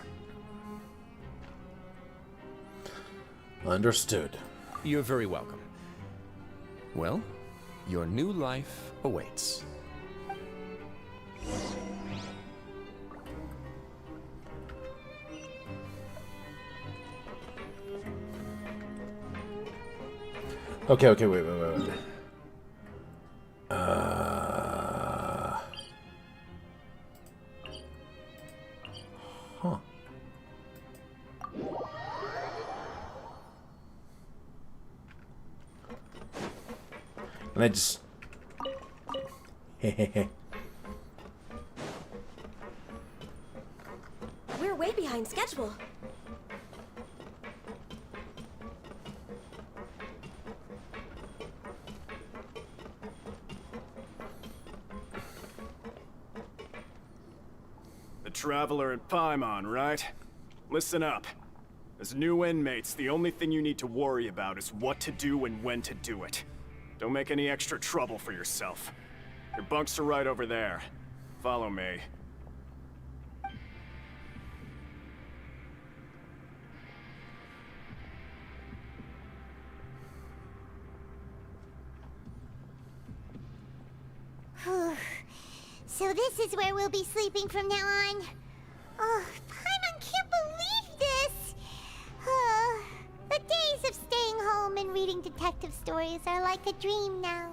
Understood. You're very welcome. Well, your new life awaits. Okay, wait. Huh. And I just... We're way behind schedule. The Traveler and Paimon, right? Listen up. As new inmates, the only thing you need to worry about is what to do and when to do it. Don't make any extra trouble for yourself. Your bunks are right over there. Follow me. So this is where we'll be sleeping from now on. Oh, Paimon can't believe this! The days of staying home and reading detective stories are like a dream now.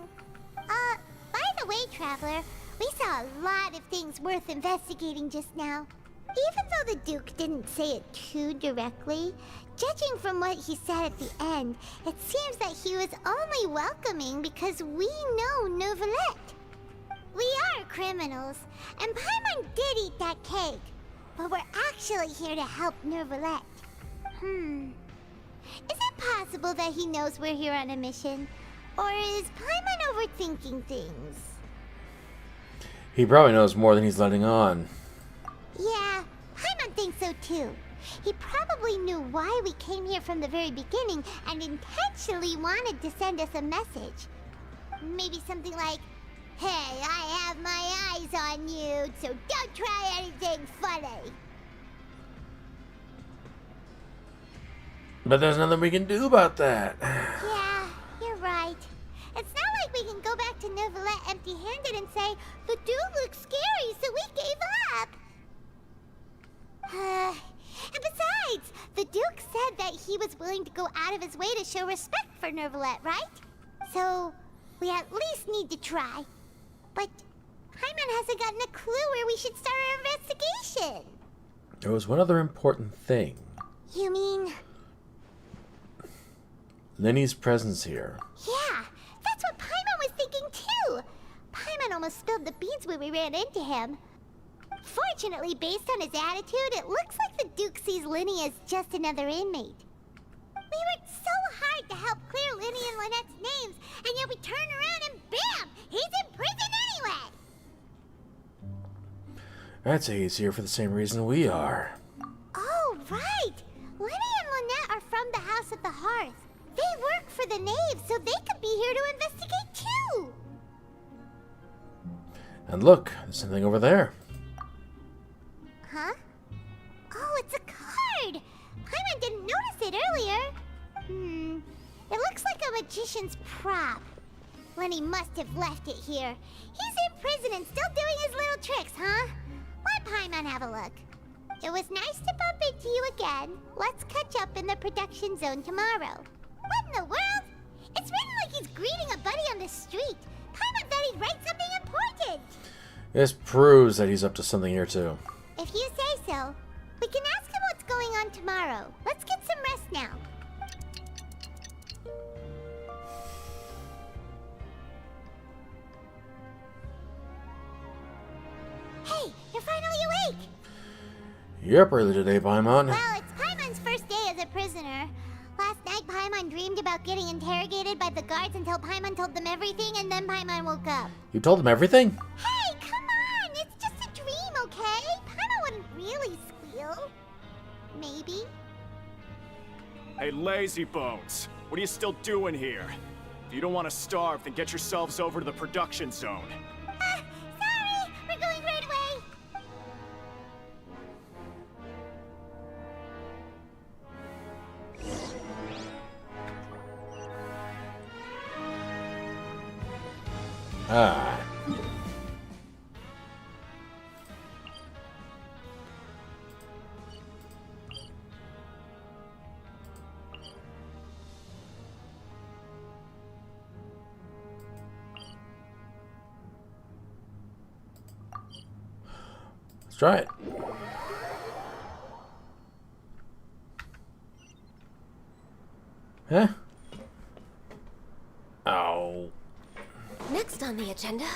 By the way, Traveler, we saw a lot of things worth investigating just now. Even though the Duke didn't say it too directly, judging from what he said at the end, it seems that he was only welcoming because we know Neuvillette. We are criminals, and Paimon did eat that cake, but we're actually here to help Neuvillette. Is it possible that he knows we're here on a mission? Or is Paimon overthinking things? He probably knows more than he's letting on. Yeah, Paimon thinks so too. He probably knew why we came here from the very beginning and intentionally wanted to send us a message. Maybe something like, "Hey, I have my eyes on you, so don't try anything funny." But there's nothing we can do about that. Yeah, you're right. It's not like we can go back to Neuvillette empty-handed and say, "The dude looks scary, so we gave up." And besides, the Duke said that he was willing to go out of his way to show respect for Neuvillette, right? So, we at least need to try. But Paimon hasn't gotten a clue where we should start our investigation. There was one other important thing. You mean? Linny's presence here. Yeah, that's what Paimon was thinking too. Paimon almost spilled the beans when we ran into him. Fortunately, based on his attitude, it looks like the Duke sees Linny as just another inmate. We worked so hard to help clear Linny and Lynette's names, and yet we turn around and bam! He's in prison anyway! I'd say he's here for the same reason we are. Oh, right! Linny and Lynette are from the House of the Hearth. They work for the Knave, so they could be here to investigate too! And look, there's something over there. Huh? Oh, it's a card! Paimon didn't notice it earlier. It looks like a magician's prop. Lenny must have left it here. He's in prison and still doing his little tricks, huh? Let Paimon have a look. It was nice to bump into you again. Let's catch up in the production zone tomorrow. What in the world? It's written like he's greeting a buddy on the street. Paimon thought he'd write something important. This proves that he's up to something here too. If you say so, we can ask him what's going on tomorrow. cake! You're up early today, Paimon. Well, it's Paimon's first day as a prisoner. Last night, Paimon dreamed about getting interrogated by the guards until Paimon told them everything, and then Paimon woke up. You told him everything? Hey, come on! It's just a dream, okay? Paimon wouldn't really squeal. Maybe. Hey, lazy bones. What are you still doing here? If you don't want to starve, then get yourselves over to the production zone. Sorry! We're going right away! Ah. Let's try it. Huh? Oh. Next on the agenda.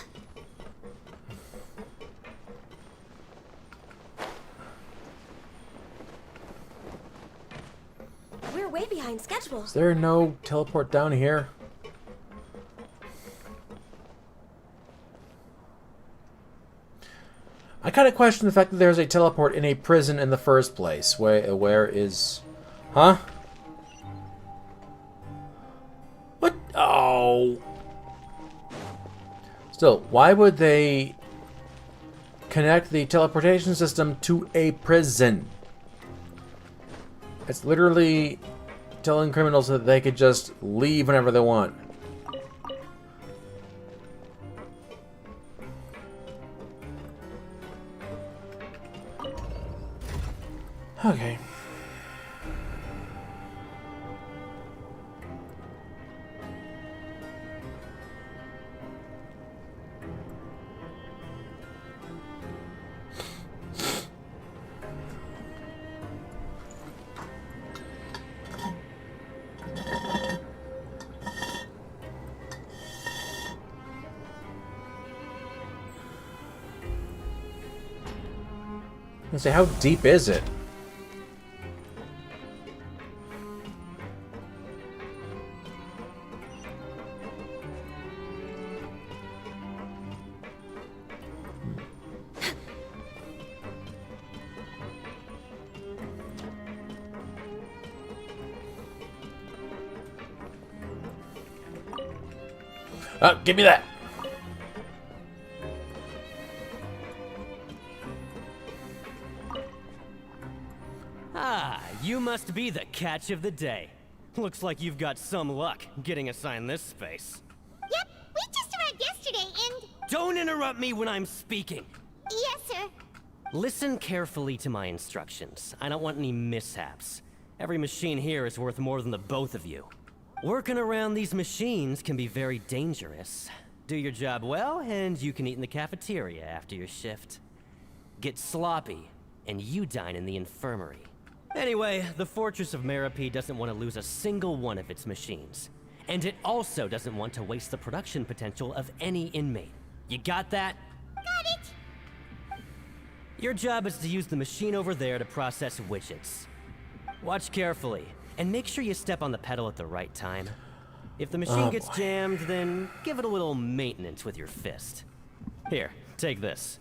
We're way behind schedule. Is there no teleport down here? I kind of question the fact that there's a teleport in a prison in the first place. Where is... Huh? What? Oh. Still, why would they connect the teleportation system to a prison? It's literally telling criminals that they could just leave whenever they want. Okay. I say, how deep is it? Give me that. Ah, you must be the catch of the day. Looks like you've got some luck getting assigned this space. Yep, we just arrived yesterday and... Don't interrupt me when I'm speaking. Yes, sir. Listen carefully to my instructions. I don't want any mishaps. Every machine here is worth more than the both of you. Working around these machines can be very dangerous. Do your job well, and you can eat in the cafeteria after your shift. Get sloppy, and you dine in the infirmary. Anyway, the Fortress of Merope doesn't want to lose a single one of its machines. And it also doesn't want to waste the production potential of any inmate. You got that? Got it! Your job is to use the machine over there to process widgets. Watch carefully, and make sure you step on the pedal at the right time. If the machine gets jammed, then give it a little maintenance with your fist. Here, take this.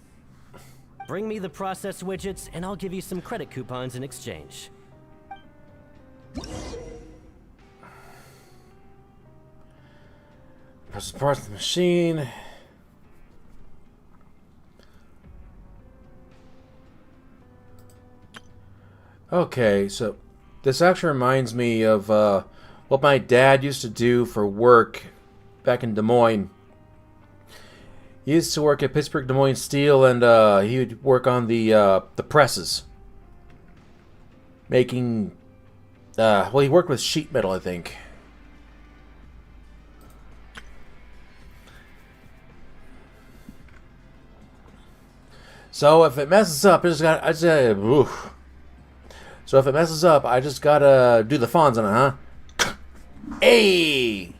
Bring me the processed widgets, and I'll give you some credit coupons in exchange. Press the parts of the machine. Okay, so this actually reminds me of what my dad used to do for work back in Des Moines. He used to work at Pittsburgh Des Moines Steel, and he would work on the presses, making. Well, he worked with sheet metal, I think. So if it messes up, oof. So if it messes up, I just gotta do the fawns on it, huh? Hey!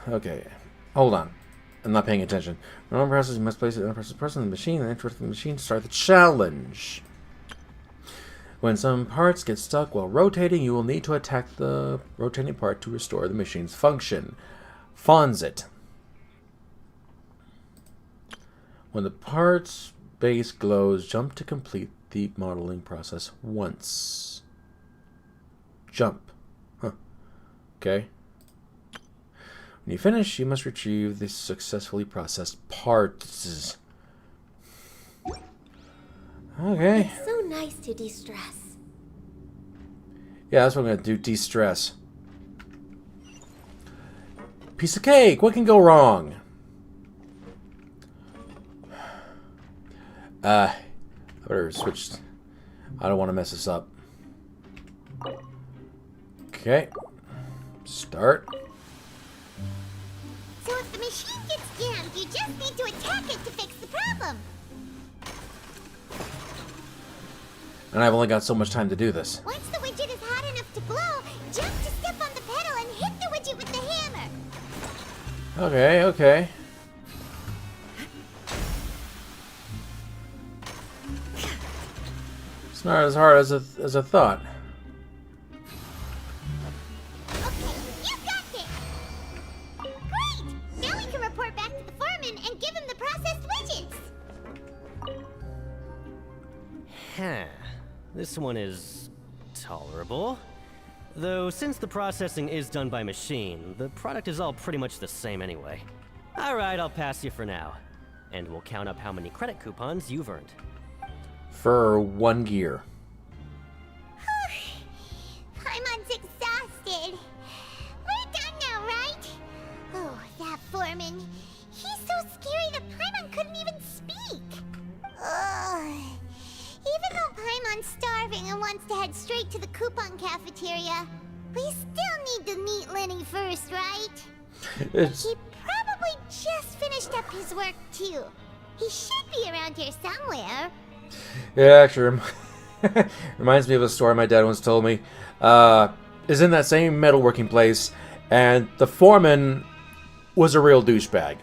Okay, hold on. I'm not paying attention. When one process, you must place it on the person in the machine, and enter the machine to start the challenge. When some parts get stuck while rotating, you will need to attack the rotating part to restore the machine's function. Fawns it. When the part's base glows, jump to complete the modeling process once. Jump. Huh. Okay. When you finish, you must retrieve the successfully processed parts. Okay. It's so nice to de-stress. Yeah, that's what I'm going to do. De-stress. Piece of cake. What can go wrong? I better switch. I don't want to mess this up. Okay. Start. So if the machine gets jammed, you just need to attack it to fix the problem. And I've only got so much time to do this. Once the widget is hot enough to glow, jump to step on the pedal and hit the widget with the hammer. Okay, okay. It's not as hard as I thought. Okay, you got this. Great! Now we can report back to the foreman and give him the processed widgets. Huh. This one is tolerable. Though since the processing is done by machine, the product is all pretty much the same anyway. Alright, I'll pass you for now. And we'll count up how many credit coupons you've earned. For 1 gear. Paimon's exhausted. We're done now, right? Oh, that foreman. He's so scary that Paimon couldn't even speak. Ugh. Even though Paimon's starving and wants to head straight to the coupon cafeteria, we still need to meet Lenny first, right? He probably just finished up his work, too. He should be around here somewhere. Yeah, actually, reminds me of a story my dad once told me. Is in that same metalworking place, and the foreman was a real douchebag.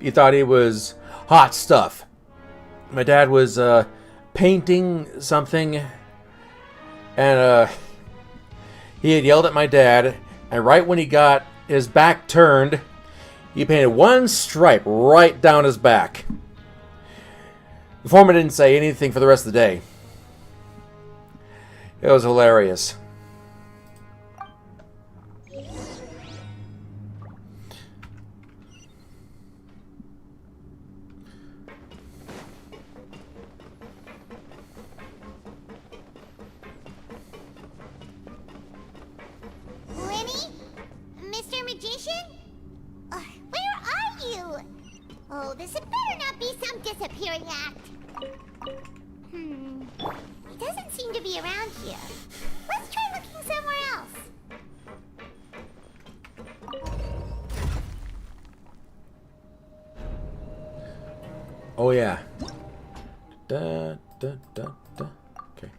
He thought he was hot stuff. My dad was painting something, and he had yelled at my dad, and right when he got his back turned, he painted one stripe right down his back. The foreman didn't say anything for the rest of the day. It was hilarious. Lenny? Mr. Magician? Where are you? Oh, this had better not be some disappearing act. He doesn't seem to be around here. Let's try looking somewhere else. Oh yeah. Da, da, da, da. Okay.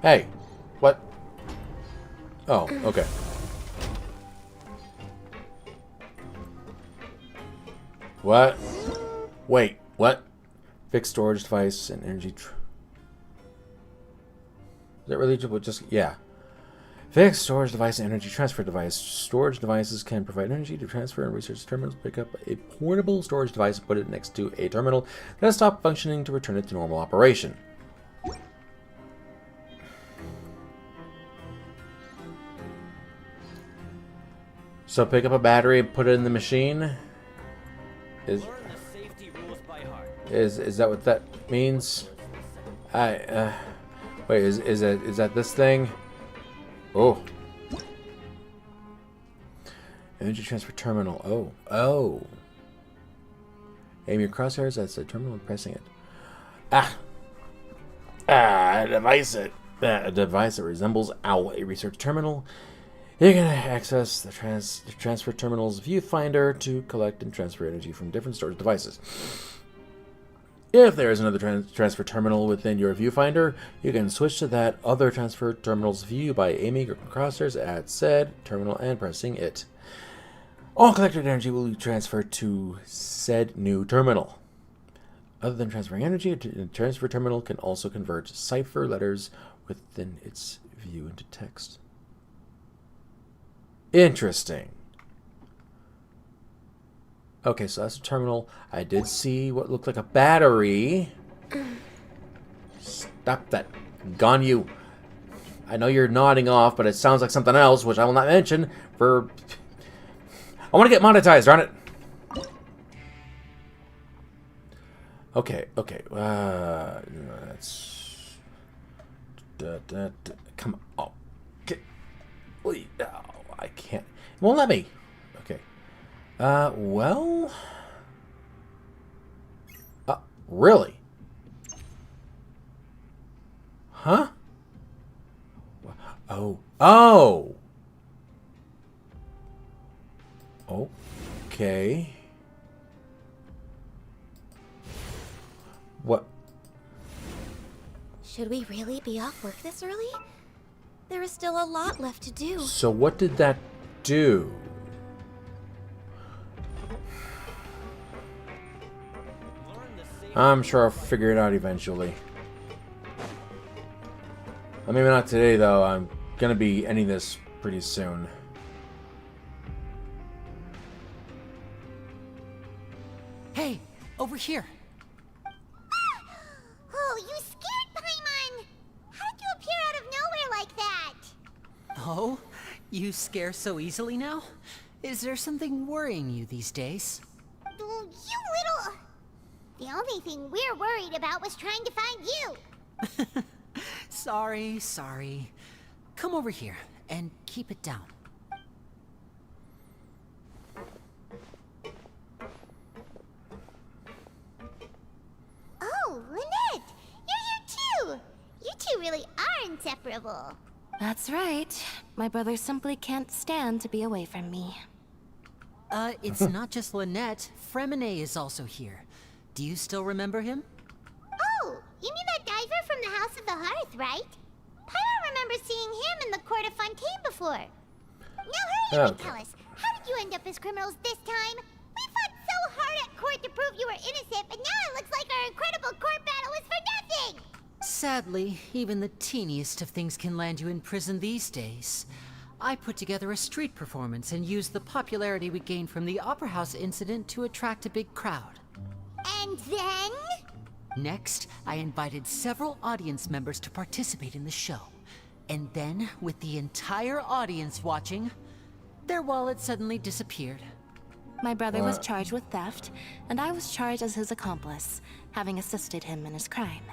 Hey, what? Oh, okay. What? Wait, what? Fixed storage device and energy. Is that really just yeah? Fixed storage device and energy transfer device. Storage devices can provide energy to transfer, and research terminals pick up a portable storage device and put it next to a terminal that has stopped functioning to return it to normal operation. So pick up a battery and put it in the machine. Is that what that means? Wait, is that this thing? Oh. Energy transfer terminal. Oh. Aim your crosshairs at the terminal and pressing it. A device that resembles a research terminal. You're gonna access the transfer terminal's viewfinder to collect and transfer energy from different storage devices. If there is another transfer terminal within your viewfinder, you can switch to that other transfer terminal's view by aiming your crosshairs at said terminal and pressing it. All collected energy will be transferred to said new terminal. Other than transferring energy, a transfer terminal can also convert cipher letters within its view into text. Interesting. Okay, so that's a terminal. I did see what looked like a battery. Stop that. Gone you. I know you're nodding off, but it sounds like something else, which I will not mention for... I want to get monetized, darn it. Okay. That's... Come on. Oh. Okay. Oh, I can't. It won't let me. Okay. Well... really? Huh? Oh. Oh! Okay. What? Should we really be off work this early? There is still a lot left to do. So what did that do? I'm sure I'll figure it out eventually. Well, maybe not today, though. I'm gonna be ending this pretty soon. Hey, over here. Oh, you scared Paimon! How did you appear out of nowhere like that? Oh, you scare so easily now? Is there something worrying you these days? You little... The only thing we're worried about was trying to find you. Sorry. Come over here and keep it down. Oh, Lynette! You're here too! You two really are inseparable. That's right. My brother simply can't stand to be away from me. It's not just Lynette. Fremine is also here. Do you still remember him? Oh, you mean that diver from the House of the Hearth, right? Paimon remembers seeing him in the Court of Fontaine before. Now hurry up and tell us, how did you end up as criminals this time? We fought so hard at court to prove you were innocent, but now it looks like our incredible court battle was for nothing! Sadly, even the teeniest of things can land you in prison these days. I put together a street performance and used the popularity we gained from the Opera House incident to attract a big crowd. And then? Next, I invited several audience members to participate in the show. And then, with the entire audience watching, their wallet suddenly disappeared. My brother was charged with theft, and I was charged as his accomplice, having assisted him in his crime.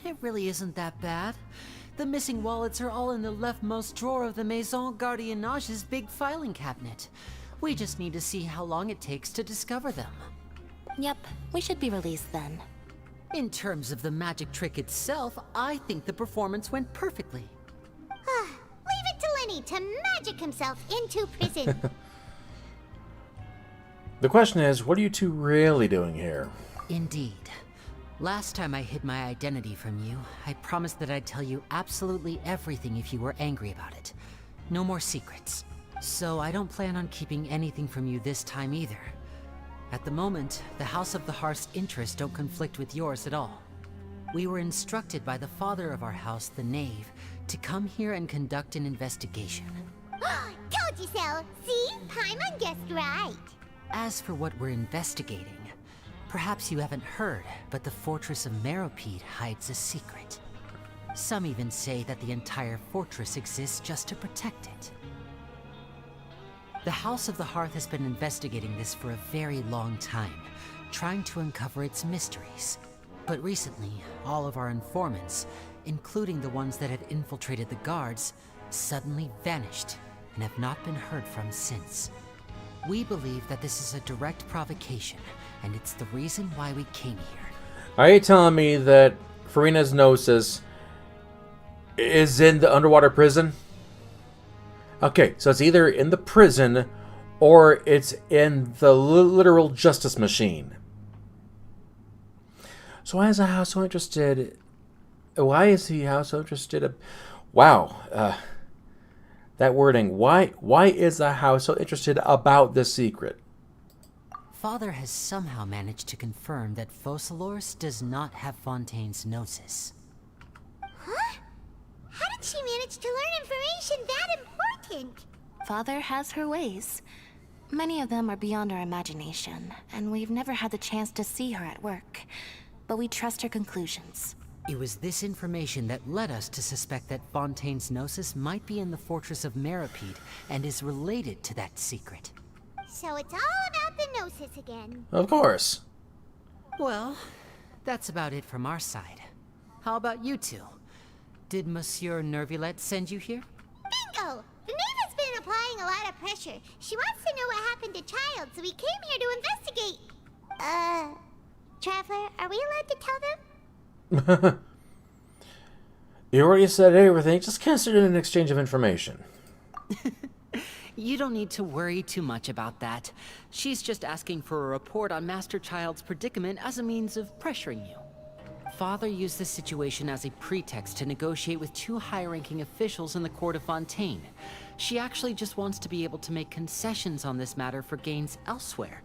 It really isn't that bad. The missing wallets are all in the leftmost drawer of the Maison Gardiennage's big filing cabinet. We just need to see how long it takes to discover them. Yep, we should be released then. In terms of the magic trick itself, I think the performance went perfectly. Leave it to Lenny to magic himself into prison. The question is, what are you two really doing here? Indeed. Last time I hid my identity from you, I promised that I'd tell you absolutely everything if you were angry about it. No more secrets. So I don't plan on keeping anything from you this time either. At the moment, the House of the Hearth's interests don't conflict with yours at all. We were instructed by the father of our house, the Knave, to come here and conduct an investigation. Told you so! See? Paimon guessed right. As for what we're investigating, perhaps you haven't heard, but the fortress of Meropide hides a secret. Some even say that the entire fortress exists just to protect it. The House of the Hearth has been investigating this for a very long time, trying to uncover its mysteries. But recently, all of our informants, including the ones that had infiltrated the guards, suddenly vanished and have not been heard from since. We believe that this is a direct provocation, and it's the reason why we came here. Are you telling me that Farina's Gnosis is in the underwater prison? Okay, so it's either in the prison or it's in the literal justice machine. So why is the house so interested? Why is the house so interested? Wow, that wording. Why is the house so interested about this secret? Father has somehow managed to confirm that Focalors does not have Fontaine's gnosis. Huh? How did she manage to learn information that important? Father has her ways. Many of them are beyond our imagination, and we've never had the chance to see her at work. But we trust her conclusions. It was this information that led us to suspect that Fontaine's gnosis might be in the fortress of Meripede and is related to that secret. So it's all about the Gnosis again. Of course. Well, that's about it from our side. How about you two? Did Monsieur Nervulette send you here? Bingo! The Knave has been applying a lot of pressure. She wants to know what happened to Child, so we came here to investigate. Traveler, are we allowed to tell them? You already said everything. Just consider it an exchange of information. You don't need to worry too much about that. She's just asking for a report on Master Child's predicament as a means of pressuring you. Father used this situation as a pretext to negotiate with two high-ranking officials in the court of Fontaine. She actually just wants to be able to make concessions on this matter for gains elsewhere,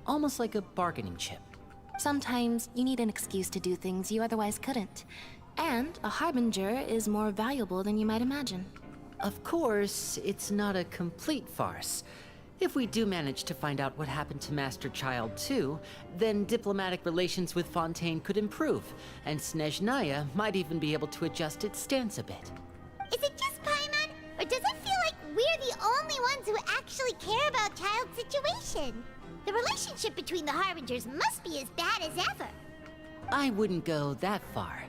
almost like a bargaining chip. Sometimes you need an excuse to do things you otherwise couldn't. And a harbinger is more valuable than you might imagine. Of course, it's not a complete farce. If we do manage to find out what happened to Master Child too, then diplomatic relations with Fontaine could improve, and Snezhnaya might even be able to adjust its stance a bit. Is it just Paimon, or does it feel like we're the only ones who actually care about Child's situation? The relationship between the Harbingers must be as bad as ever. I wouldn't go that far.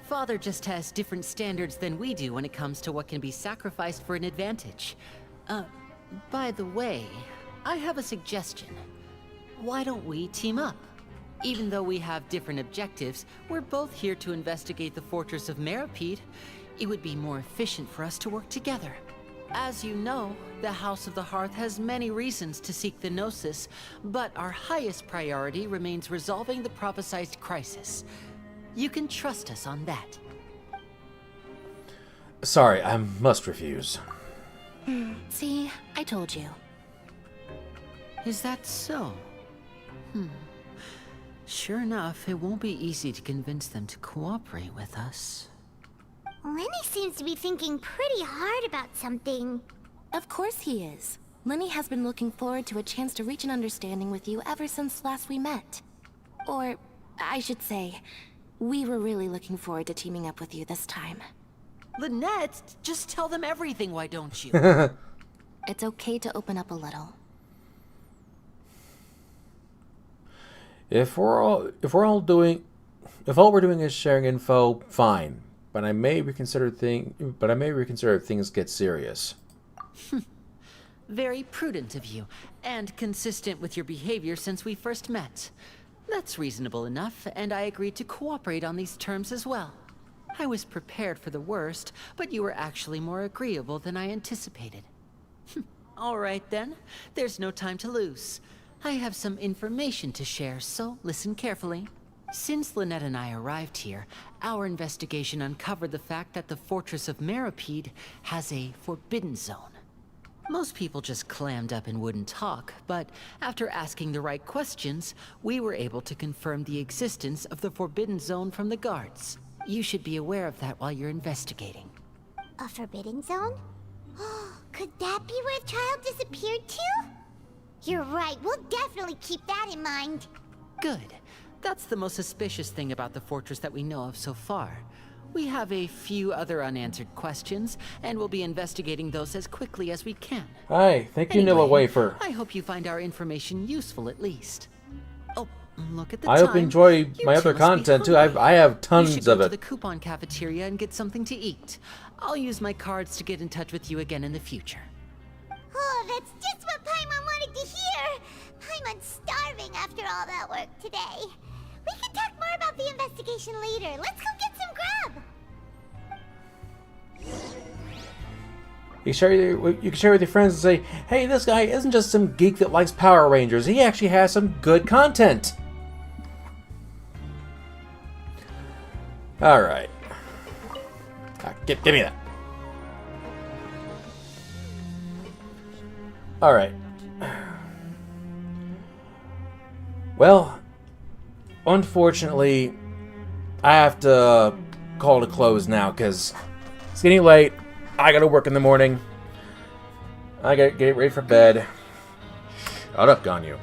Father just has different standards than we do when it comes to what can be sacrificed for an advantage. By the way, I have a suggestion. Why don't we team up? Even though we have different objectives, we're both here to investigate the fortress of Meripede. It would be more efficient for us to work together. As you know, the House of the Hearth has many reasons to seek the Gnosis, but our highest priority remains resolving the prophesized crisis. You can trust us on that. Sorry, I must refuse. See, I told you. Is that so? Sure enough, it won't be easy to convince them to cooperate with us. Lenny seems to be thinking pretty hard about something. Of course he is. Lenny has been looking forward to a chance to reach an understanding with you ever since last we met. Or, I should say, we were really looking forward to teaming up with you this time. Lynette, just tell them everything, why don't you? It's okay to open up a little. If all we're doing is sharing info, fine. But I may reconsider if things get serious. Very prudent of you, and consistent with your behavior since we first met. That's reasonable enough, and I agreed to cooperate on these terms as well. I was prepared for the worst, but you were actually more agreeable than I anticipated. All right then, there's no time to lose. I have some information to share, so listen carefully. Since Lynette and I arrived here, our investigation uncovered the fact that the Fortress of Meripede has a forbidden zone. Most people just clammed up and wouldn't talk, but after asking the right questions, we were able to confirm the existence of the forbidden zone from the guards. You should be aware of that while you're investigating. A forbidden zone? Could that be where Child disappeared to? You're right, we'll definitely keep that in mind. Good. That's the most suspicious thing about the fortress that we know of so far. We have a few other unanswered questions, and we'll be investigating those as quickly as we can. Hi, thank you, Nilla Wafer. I hope you find our information useful at least. Oh, look at the I time. hope you enjoy my other content too. I have tons you should go of to it. the coupon cafeteria and get something to eat. I'll use my cards to get in touch with you again in the future. Oh, that's just what Paimon wanted to hear. Paimon's starving after all that work today. We can talk more about the investigation later. Let's go get some grub. You can share with your friends and say, hey, this guy isn't just some geek that likes Power Rangers. He actually has some good content. Alright. Give me that. Alright. Well, unfortunately, I have to call it a close now because it's getting late. I gotta work in the morning. I gotta get ready for bed. Shut up, Ganyu.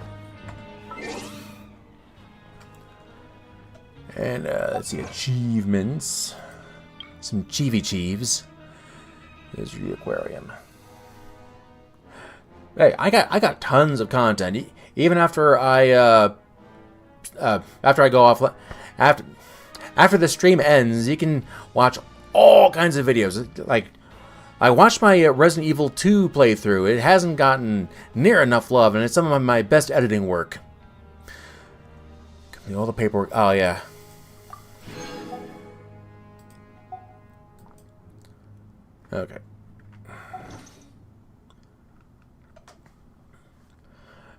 And let's see, achievements. Some Chieves. There's the aquarium. Hey, I got tons of content. Even after I go off, after the stream ends, you can watch all kinds of videos. Like, I watched my Resident Evil 2 playthrough. It hasn't gotten near enough love, and it's some of my best editing work. All the paperwork. Oh yeah. Okay.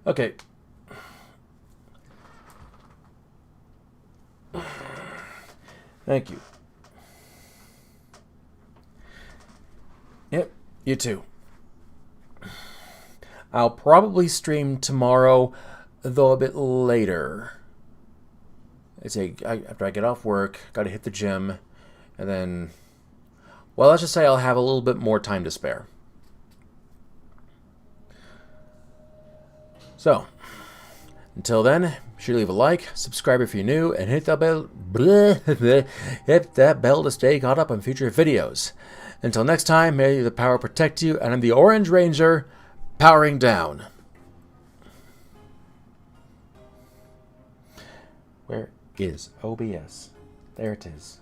Okay. Thank you. Yep, you too. I'll probably stream tomorrow, though a bit later. After I get off work, gotta hit the gym, and then, well, let's just say I'll have a little bit more time to spare. So, until then, be sure to leave a like, subscribe if you're new, and hit that bell to stay caught up on future videos. Until next time, may the power protect you, and I'm the Orange Ranger, powering down. Where is OBS? There it is.